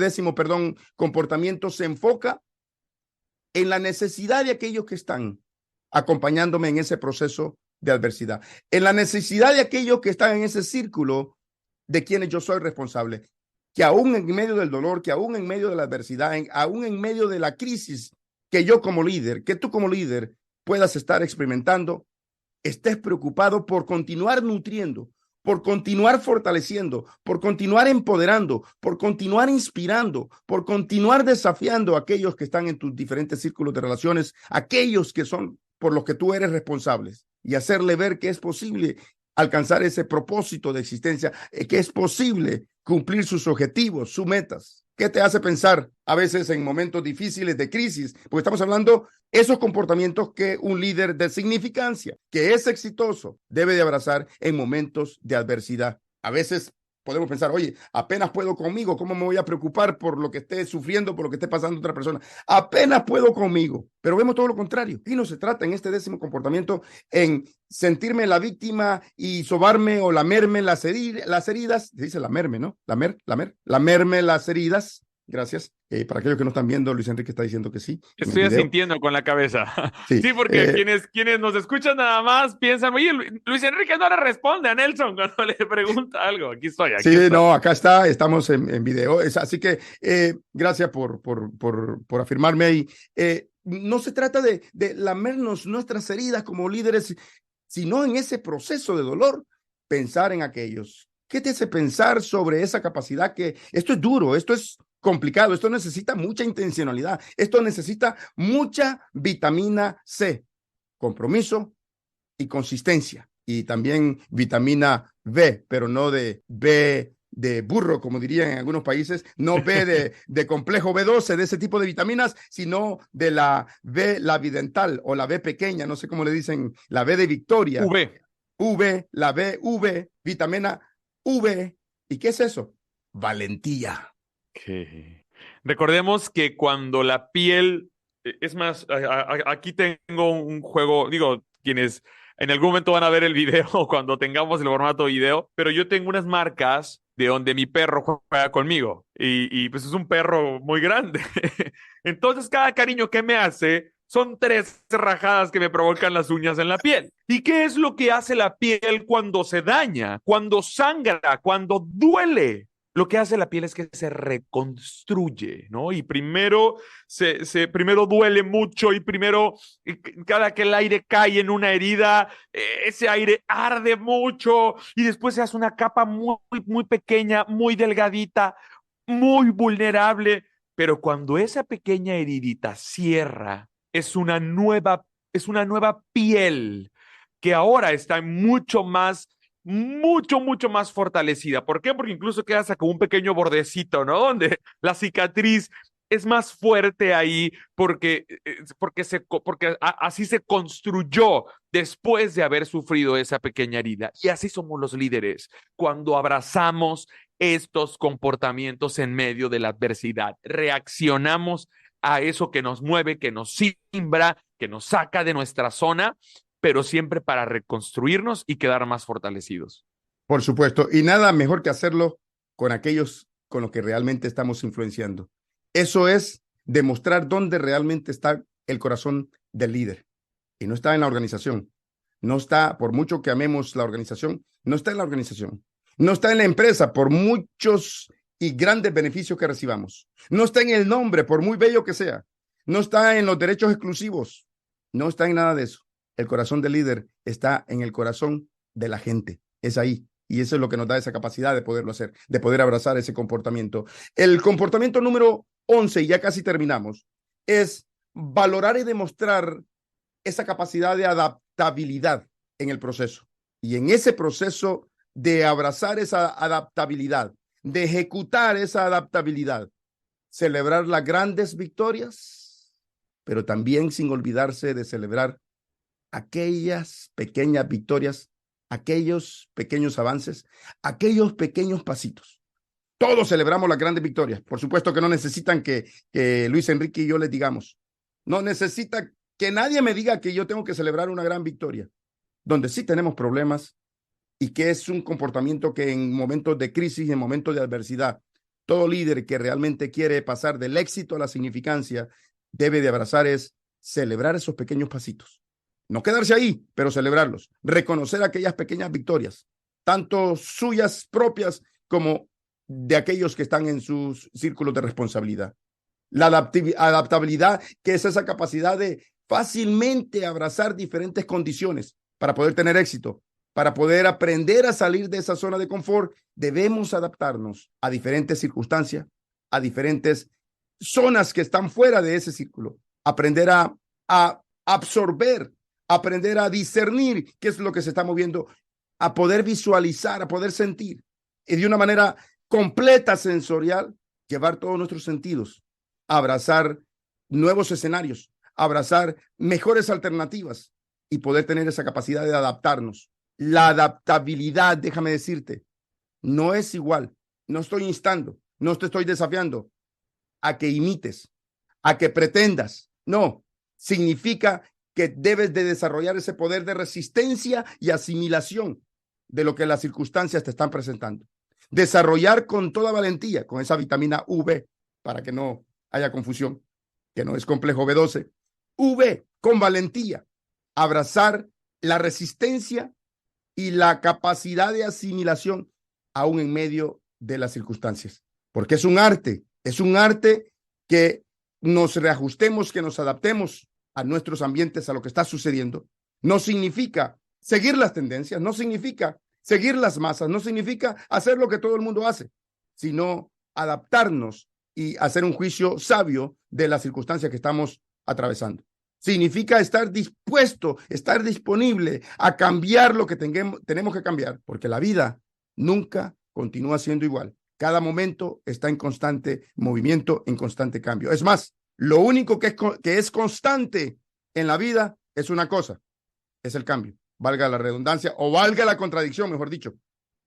comportamiento se enfoca en la necesidad de aquellos que están acompañándome en ese proceso de adversidad, en la necesidad de aquellos que están en ese círculo de quienes yo soy responsable, que aún en medio del dolor, que aún en medio de la adversidad, aún en medio de la crisis que yo como líder, que tú como líder puedas estar experimentando, estés preocupado por continuar nutriendo, por continuar fortaleciendo, por continuar empoderando, por continuar inspirando, por continuar desafiando a aquellos que están en tus diferentes círculos de relaciones, aquellos que son por los que tú eres responsable, y hacerle ver que es posible alcanzar ese propósito de existencia, que es posible cumplir sus objetivos, sus metas. ¿Qué te hace pensar a veces en momentos difíciles de crisis? Porque estamos hablando esos comportamientos que un líder de significancia, que es exitoso, debe de abrazar en momentos de adversidad. A veces podemos pensar, oye, apenas puedo conmigo, ¿cómo me voy a preocupar por lo que esté sufriendo, por lo que esté pasando otra persona? Apenas puedo conmigo, pero vemos todo lo contrario. Y no se trata en este 10º comportamiento en sentirme la víctima y sobarme o lamerme las heridas, se dice lamerme, ¿no? Lamerme las heridas. Gracias. Para aquellos que no están viendo, Luis Enrique está diciendo que sí.
Estoy asintiendo con la cabeza.
Sí,
sí, porque quienes nos escuchan nada más piensan, oye, Luis Enrique no le responde a Nelson cuando le pregunta algo. Aquí estoy.
No, acá está, estamos en video. Así que gracias por afirmarme ahí. No se trata de lamernos nuestras heridas como líderes, sino en ese proceso de dolor, pensar en aquellos. ¿Qué te hace pensar sobre esa capacidad? Que esto es duro, esto es complicado, esto necesita mucha intencionalidad, esto necesita mucha vitamina C, compromiso y consistencia, y también vitamina B, pero no de B de burro, como dirían en algunos países, no B de complejo B12, de ese tipo de vitaminas, sino de la B, la bidental, o la B pequeña, no sé cómo le dicen, la B de Victoria. La BV, vitamina V. ¿Y qué es eso? Valentía.
Okay. Recordemos que cuando la piel, es más, aquí tengo un juego, digo, quienes en algún momento van a ver el video cuando tengamos el formato video, pero yo tengo unas marcas de donde mi perro juega conmigo y pues es un perro muy grande. Entonces cada cariño que me hace son 3 rajadas que me provocan las uñas en la piel. ¿Y qué es lo que hace la piel cuando se daña, cuando sangra, cuando duele? Lo que hace la piel es que se reconstruye, ¿no? Y primero primero duele mucho y primero cada que el aire cae en una herida, ese aire arde mucho y después se hace una capa muy, muy pequeña, muy delgadita, muy vulnerable. Pero cuando esa pequeña heridita cierra, es una nueva piel que ahora está mucho más fortalecida. ¿Por qué? Porque incluso queda hasta como un pequeño bordecito, ¿no? Donde la cicatriz es más fuerte ahí porque así se construyó después de haber sufrido esa pequeña herida. Y así somos los líderes. Cuando abrazamos estos comportamientos en medio de la adversidad, reaccionamos a eso que nos mueve, que nos simbra, que nos saca de nuestra zona, pero siempre para reconstruirnos y quedar más fortalecidos.
Por supuesto, y nada mejor que hacerlo con aquellos con los que realmente estamos influenciando. Eso es demostrar dónde realmente está el corazón del líder. Y no está en la organización. No está, por mucho que amemos la organización, no está en la organización. No está en la empresa, por muchos y grandes beneficios que recibamos. No está en el nombre, por muy bello que sea. No está en los derechos exclusivos. No está en nada de eso. El corazón del líder está en el corazón de la gente. Es ahí. Y eso es lo que nos da esa capacidad de poderlo hacer, de poder abrazar ese comportamiento. El comportamiento número 11, y ya casi terminamos, es valorar y demostrar esa capacidad de adaptabilidad en el proceso. Y en ese proceso de abrazar esa adaptabilidad, de ejecutar esa adaptabilidad, celebrar las grandes victorias, pero también sin olvidarse de celebrar aquellas pequeñas victorias, aquellos pequeños avances, aquellos pequeños pasitos. Todos celebramos las grandes victorias. Por supuesto que no necesitan que Luis Enrique y yo les digamos. No necesita que nadie me diga que yo tengo que celebrar una gran victoria. Donde sí tenemos problemas y que es un comportamiento que en momentos de crisis, en momentos de adversidad, todo líder que realmente quiere pasar del éxito a la significancia debe de abrazar es celebrar esos pequeños pasitos. No quedarse ahí, pero celebrarlos. Reconocer aquellas pequeñas victorias, tanto suyas propias como de aquellos que están en sus círculos de responsabilidad. La adaptabilidad, que es esa capacidad de fácilmente abrazar diferentes condiciones para poder tener éxito, para poder aprender a salir de esa zona de confort. Debemos adaptarnos a diferentes circunstancias, a diferentes zonas que están fuera de ese círculo. Aprender a absorber, aprender a discernir qué es lo que se está moviendo, a poder visualizar, a poder sentir y de una manera completa sensorial, llevar todos nuestros sentidos, abrazar nuevos escenarios, abrazar mejores alternativas y poder tener esa capacidad de adaptarnos. La adaptabilidad, déjame decirte, no es igual. No estoy instando, no te estoy desafiando a que imites, a que pretendas. No, significa que debes de desarrollar ese poder de resistencia y asimilación de lo que las circunstancias te están presentando. Desarrollar con toda valentía, con esa vitamina V, para que no haya confusión, que no es complejo B12. V, con valentía, abrazar la resistencia y la capacidad de asimilación aún en medio de las circunstancias, porque es un arte que nos reajustemos, que nos adaptemos a nuestros ambientes, a lo que está sucediendo. No significa seguir las tendencias, no significa seguir las masas, no significa hacer lo que todo el mundo hace, sino adaptarnos y hacer un juicio sabio de las circunstancias que estamos atravesando. Significa estar dispuesto, estar disponible a cambiar lo que tenemos que cambiar, porque la vida nunca continúa siendo igual. Cada momento está en constante movimiento, en constante cambio. Es más, lo único que es constante en la vida es una cosa, es el cambio. Valga la redundancia o valga la contradicción, mejor dicho,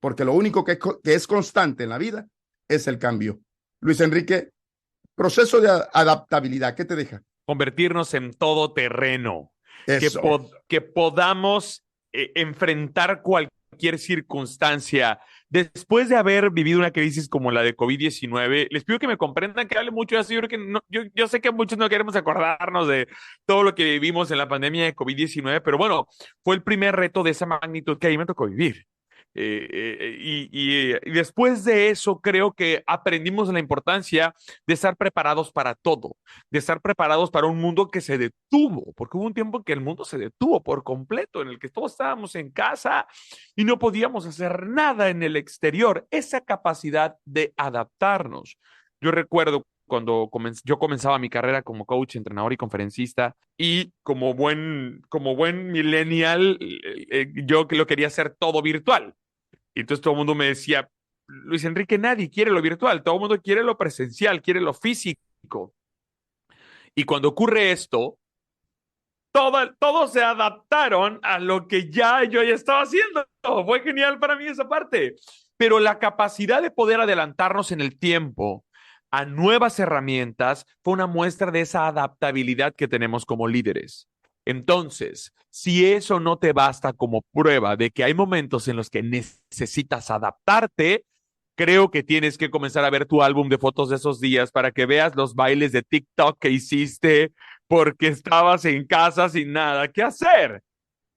porque lo único que es constante en la vida es el cambio. Luis Enrique, proceso de adaptabilidad, ¿qué te deja?
Convertirnos en todoterreno,
Eso.
que podamos enfrentar cualquier circunstancia. Después de haber vivido una crisis como la de COVID-19, les pido que me comprendan, que hable mucho de eso. Yo creo que no, yo sé que muchos no queremos acordarnos de todo lo que vivimos en la pandemia de COVID-19, pero bueno, fue el primer reto de esa magnitud que a mí me tocó vivir. Y después de eso creo que aprendimos la importancia de estar preparados para todo, de estar preparados para un mundo que se detuvo, porque hubo un tiempo en que el mundo se detuvo por completo, en el que todos estábamos en casa y no podíamos hacer nada en el exterior. Esa capacidad de adaptarnos. Yo recuerdo cuando yo comenzaba mi carrera como coach, entrenador y conferencista, y como buen millennial, yo que lo quería hacer todo virtual. Y entonces todo el mundo me decía, Luis Enrique, nadie quiere lo virtual, todo el mundo quiere lo presencial, quiere lo físico. Y cuando ocurre esto, todos se adaptaron a lo que yo ya estaba haciendo. Fue genial para mí esa parte. Pero la capacidad de poder adelantarnos en el tiempo a nuevas herramientas fue una muestra de esa adaptabilidad que tenemos como líderes. Entonces, si eso no te basta como prueba de que hay momentos en los que necesitas adaptarte, creo que tienes que comenzar a ver tu álbum de fotos de esos días para que veas los bailes de TikTok que hiciste porque estabas en casa sin nada que hacer.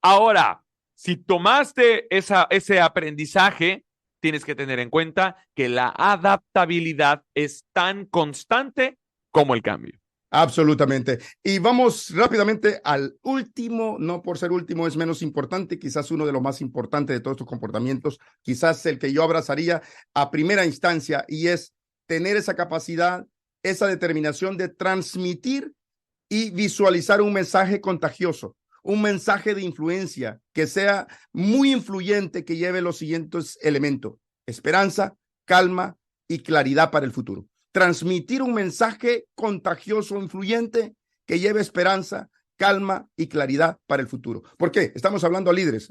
Ahora, si tomaste ese aprendizaje, tienes que tener en cuenta que la adaptabilidad es tan constante como el cambio.
Absolutamente. Y vamos rápidamente al último, no por ser último es menos importante, quizás uno de los más importantes de todos estos comportamientos, quizás el que yo abrazaría a primera instancia, y es tener esa capacidad, esa determinación de transmitir y visualizar un mensaje contagioso, un mensaje de influencia que sea muy influyente, que lleve los siguientes elementos: esperanza, calma y claridad para el futuro. Transmitir un mensaje contagioso, influyente, que lleve esperanza, calma y claridad para el futuro. ¿Por qué? Estamos hablando a líderes,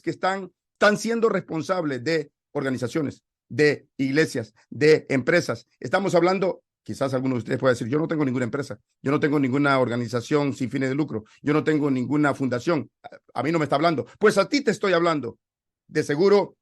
que están siendo responsables de organizaciones, de iglesias, de empresas. Estamos hablando, quizás algunos de ustedes puedan decir, yo no tengo ninguna empresa, yo no tengo ninguna organización sin fines de lucro, yo no tengo ninguna fundación, a mí no me está hablando. Pues a ti te estoy hablando. De seguro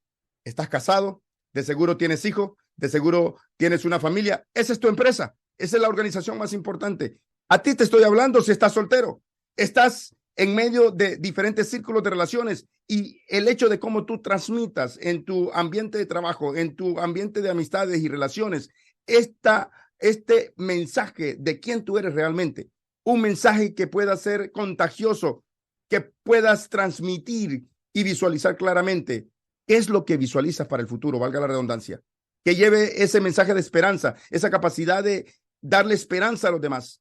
estás casado, de seguro tienes hijos, de seguro tienes una familia. Esa es tu empresa, esa es la organización más importante. A ti te estoy hablando si estás soltero, estás en medio de diferentes círculos de relaciones y el hecho de cómo tú transmitas en tu ambiente de trabajo, en tu ambiente de amistades y relaciones, este mensaje de quién tú eres realmente, un mensaje que pueda ser contagioso, que puedas transmitir y visualizar claramente. ¿Qué es lo que visualizas para el futuro? Valga la redundancia. Que lleve ese mensaje de esperanza, esa capacidad de darle esperanza a los demás,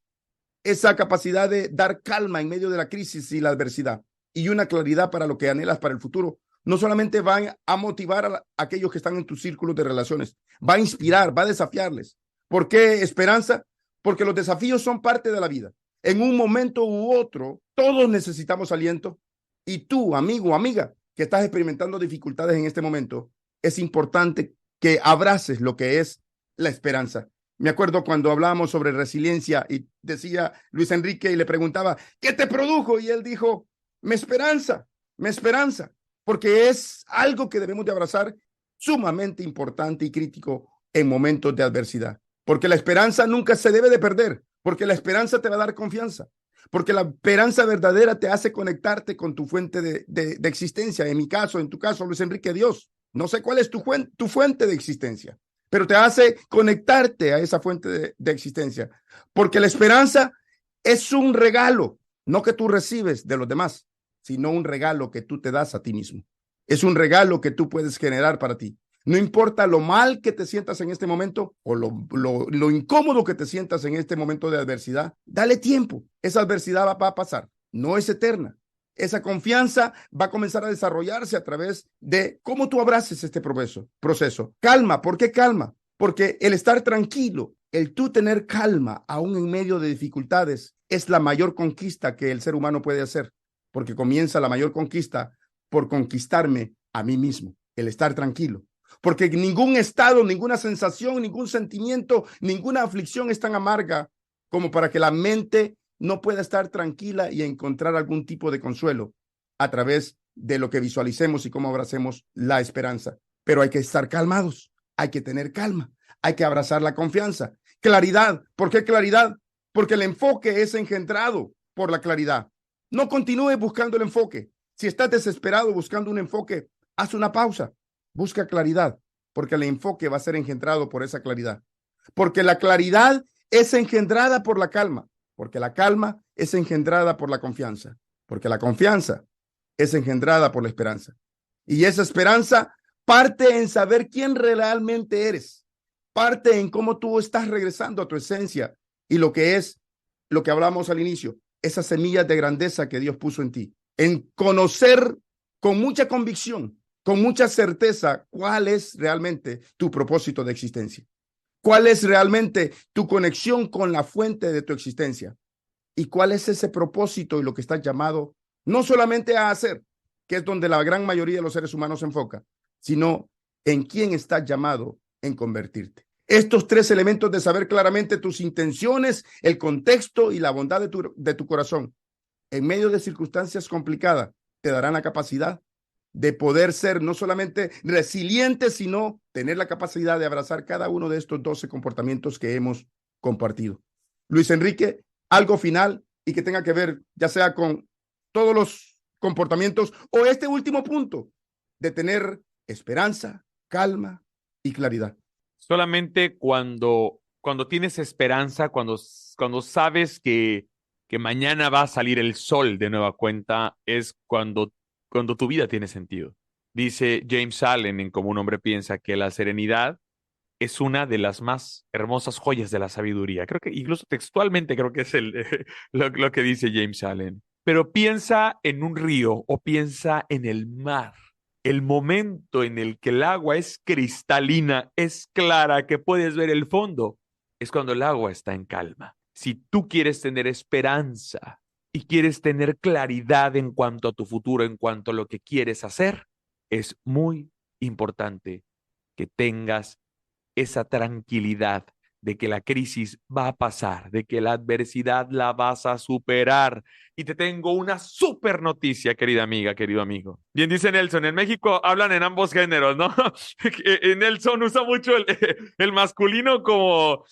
esa capacidad de dar calma en medio de la crisis y la adversidad y una claridad para lo que anhelas para el futuro. No solamente va a motivar a aquellos que están en tus círculos de relaciones, va a inspirar, va a desafiarles. ¿Por qué esperanza? Porque los desafíos son parte de la vida. En un momento u otro, todos necesitamos aliento y tú, amigo o amiga, que estás experimentando dificultades en este momento, es importante que abraces lo que es la esperanza. Me acuerdo cuando hablábamos sobre resiliencia y decía Luis Enrique y le preguntaba, ¿qué te produjo? Y él dijo, mi esperanza, porque es algo que debemos de abrazar, sumamente importante y crítico en momentos de adversidad. Porque la esperanza nunca se debe de perder, porque la esperanza te va a dar confianza, porque la esperanza verdadera te hace conectarte con tu fuente de existencia. En mi caso, en tu caso, Luis Enrique, Dios. No sé cuál es tu fuente de existencia, pero te hace conectarte a esa fuente de existencia, porque la esperanza es un regalo, no que tú recibes de los demás, sino un regalo que tú te das a ti mismo. Es un regalo que tú puedes generar para ti. No importa lo mal que te sientas en este momento o lo incómodo que te sientas en este momento de adversidad, dale tiempo. Esa adversidad va a pasar, no es eterna. Esa confianza va a comenzar a desarrollarse a través de cómo tú abraces este proceso. Calma, ¿por qué calma? Porque el estar tranquilo, el tú tener calma aún en medio de dificultades, es la mayor conquista que el ser humano puede hacer, porque comienza la mayor conquista por conquistarme a mí mismo, el estar tranquilo. Porque ningún estado, ninguna sensación, ningún sentimiento, ninguna aflicción es tan amarga como para que la mente no pueda estar tranquila y encontrar algún tipo de consuelo a través de lo que visualicemos y cómo abracemos la esperanza. Pero hay que estar calmados, hay que tener calma, hay que abrazar la confianza. Claridad, ¿por qué claridad? Porque el enfoque es engendrado por la claridad. No continúes buscando el enfoque. Si estás desesperado buscando un enfoque, haz una pausa, busca claridad, porque el enfoque va a ser engendrado por esa claridad. Porque la claridad es engendrada por la calma. Porque la calma es engendrada por la confianza, porque la confianza es engendrada por la esperanza. Y esa esperanza parte en saber quién realmente eres, parte en cómo tú estás regresando a tu esencia y lo que es, lo que hablamos al inicio, esas semillas de grandeza que Dios puso en ti, en conocer con mucha convicción, con mucha certeza, cuál es realmente tu propósito de existencia. ¿Cuál es realmente tu conexión con la fuente de tu existencia? ¿Y cuál es ese propósito y lo que estás llamado no solamente a hacer, que es donde la gran mayoría de los seres humanos se enfoca, sino en quién estás llamado en convertirte? Estos tres elementos de saber claramente tus intenciones, el contexto y la bondad de tu corazón en medio de circunstancias complicadas te darán la capacidad de poder ser no solamente resiliente, sino tener la capacidad de abrazar cada uno de estos 12 comportamientos que hemos compartido. Luis Enrique, algo final y que tenga que ver ya sea con todos los comportamientos o este último punto de tener esperanza, calma y claridad.
Solamente cuando tienes esperanza, cuando sabes que mañana va a salir el sol de nueva cuenta, es cuando tu vida tiene sentido. Dice James Allen en Cómo un hombre piensa que la serenidad es una de las más hermosas joyas de la sabiduría. Creo que incluso textualmente creo que es lo que dice James Allen. Pero piensa en un río o piensa en el mar. El momento en el que el agua es cristalina, es clara, que puedes ver el fondo, es cuando el agua está en calma. Si tú quieres tener esperanza y quieres tener claridad en cuanto a tu futuro, en cuanto a lo que quieres hacer, es muy importante que tengas esa tranquilidad de que la crisis va a pasar, de que la adversidad la vas a superar. Y te tengo una súper noticia, querida amiga, querido amigo. Bien dice Nelson, en México hablan en ambos géneros, ¿no? Nelson usa mucho el masculino como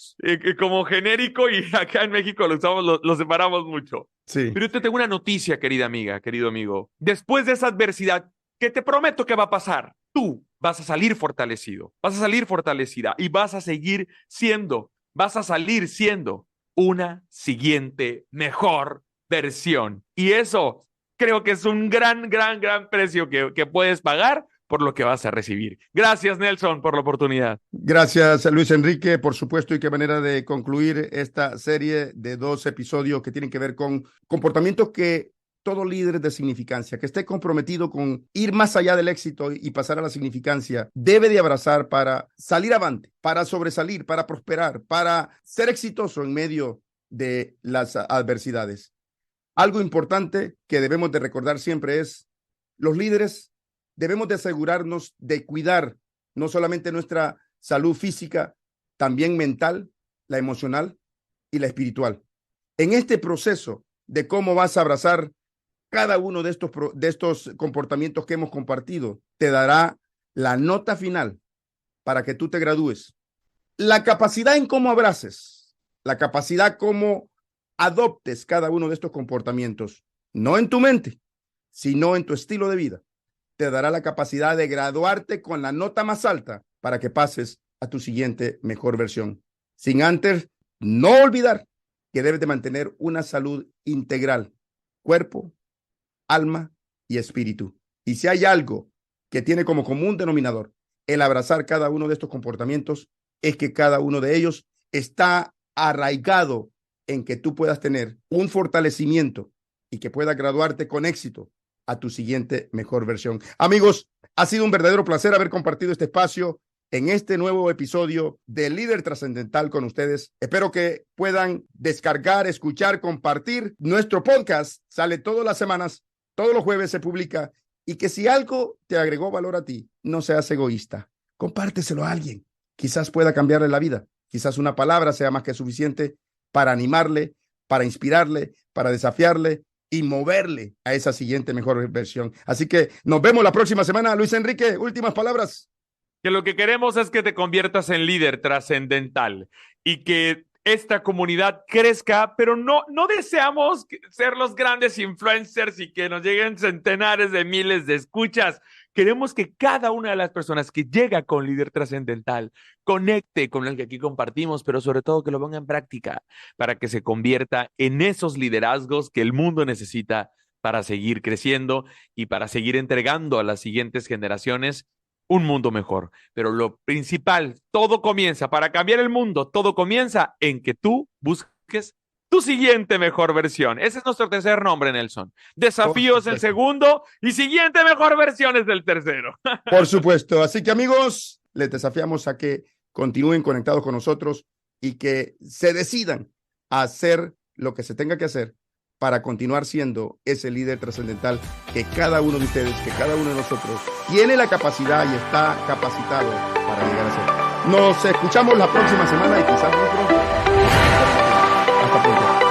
genérico y acá en México lo usamos, lo separamos mucho.
Sí.
Pero yo te tengo una noticia, querida amiga, querido amigo. Después de esa adversidad, que te prometo que va a pasar, tú vas a salir fortalecido, vas a salir fortalecida y vas a salir siendo una siguiente mejor versión. Y eso creo que es un gran precio que puedes pagar por lo que vas a recibir. Gracias, Nelson, por la oportunidad.
Gracias, Luis Enrique, por supuesto, y qué manera de concluir esta serie de 2 episodios que tienen que ver con comportamientos que todo líder de significancia, que esté comprometido con ir más allá del éxito y pasar a la significancia, debe de abrazar para salir avante, para sobresalir, para prosperar, para ser exitoso en medio de las adversidades. Algo importante que debemos de recordar siempre es, los líderes debemos de asegurarnos de cuidar no solamente nuestra salud física, también mental, la emocional y la espiritual. En este proceso de cómo vas a abrazar cada uno de estos comportamientos que hemos compartido, te dará la nota final para que tú te gradúes. La capacidad en cómo abraces, la capacidad cómo adoptes cada uno de estos comportamientos, no en tu mente, sino en tu estilo de vida, te dará la capacidad de graduarte con la nota más alta para que pases a tu siguiente mejor versión. Sin antes, no olvidar que debes de mantener una salud integral, cuerpo, alma y espíritu. Y si hay algo que tiene como común denominador el abrazar cada uno de estos comportamientos, es que cada uno de ellos está arraigado en que tú puedas tener un fortalecimiento y que puedas graduarte con éxito a tu siguiente mejor versión. Amigos, ha sido un verdadero placer haber compartido este espacio en este nuevo episodio de Líder Trascendental con ustedes. Espero que puedan descargar, escuchar, compartir. Nuestro podcast sale todas las semanas, todos los jueves se publica, y que si algo te agregó valor a ti, no seas egoísta. Compárteselo a alguien. Quizás pueda cambiarle la vida. Quizás una palabra sea más que suficiente para animarle, para inspirarle, para desafiarle y moverle a esa siguiente mejor versión. Así que nos vemos la próxima semana. Luis Enrique, últimas palabras.
Que lo que queremos es que te conviertas en líder trascendental y que esta comunidad crezca, pero no deseamos ser los grandes influencers y que nos lleguen centenares de miles de escuchas. Queremos que cada una de las personas que llega con Líder Trascendental conecte con el que aquí compartimos, pero sobre todo que lo ponga en práctica para que se convierta en esos liderazgos que el mundo necesita para seguir creciendo y para seguir entregando a las siguientes generaciones un mundo mejor. Pero lo principal, todo comienza, para cambiar el mundo, todo comienza en que tú busques tu siguiente mejor versión. Ese es nuestro tercer nombre, Nelson. Desafío es el segundo y siguiente mejor versión es el tercero.
Por supuesto. Así que, amigos, les desafiamos a que continúen conectados con nosotros y que se decidan a hacer lo que se tenga que hacer para continuar siendo ese líder trascendental que cada uno de ustedes, que cada uno de nosotros tiene la capacidad y está capacitado para llegar a ser. Nos escuchamos la próxima semana y quizás muy pronto. Hasta pronto.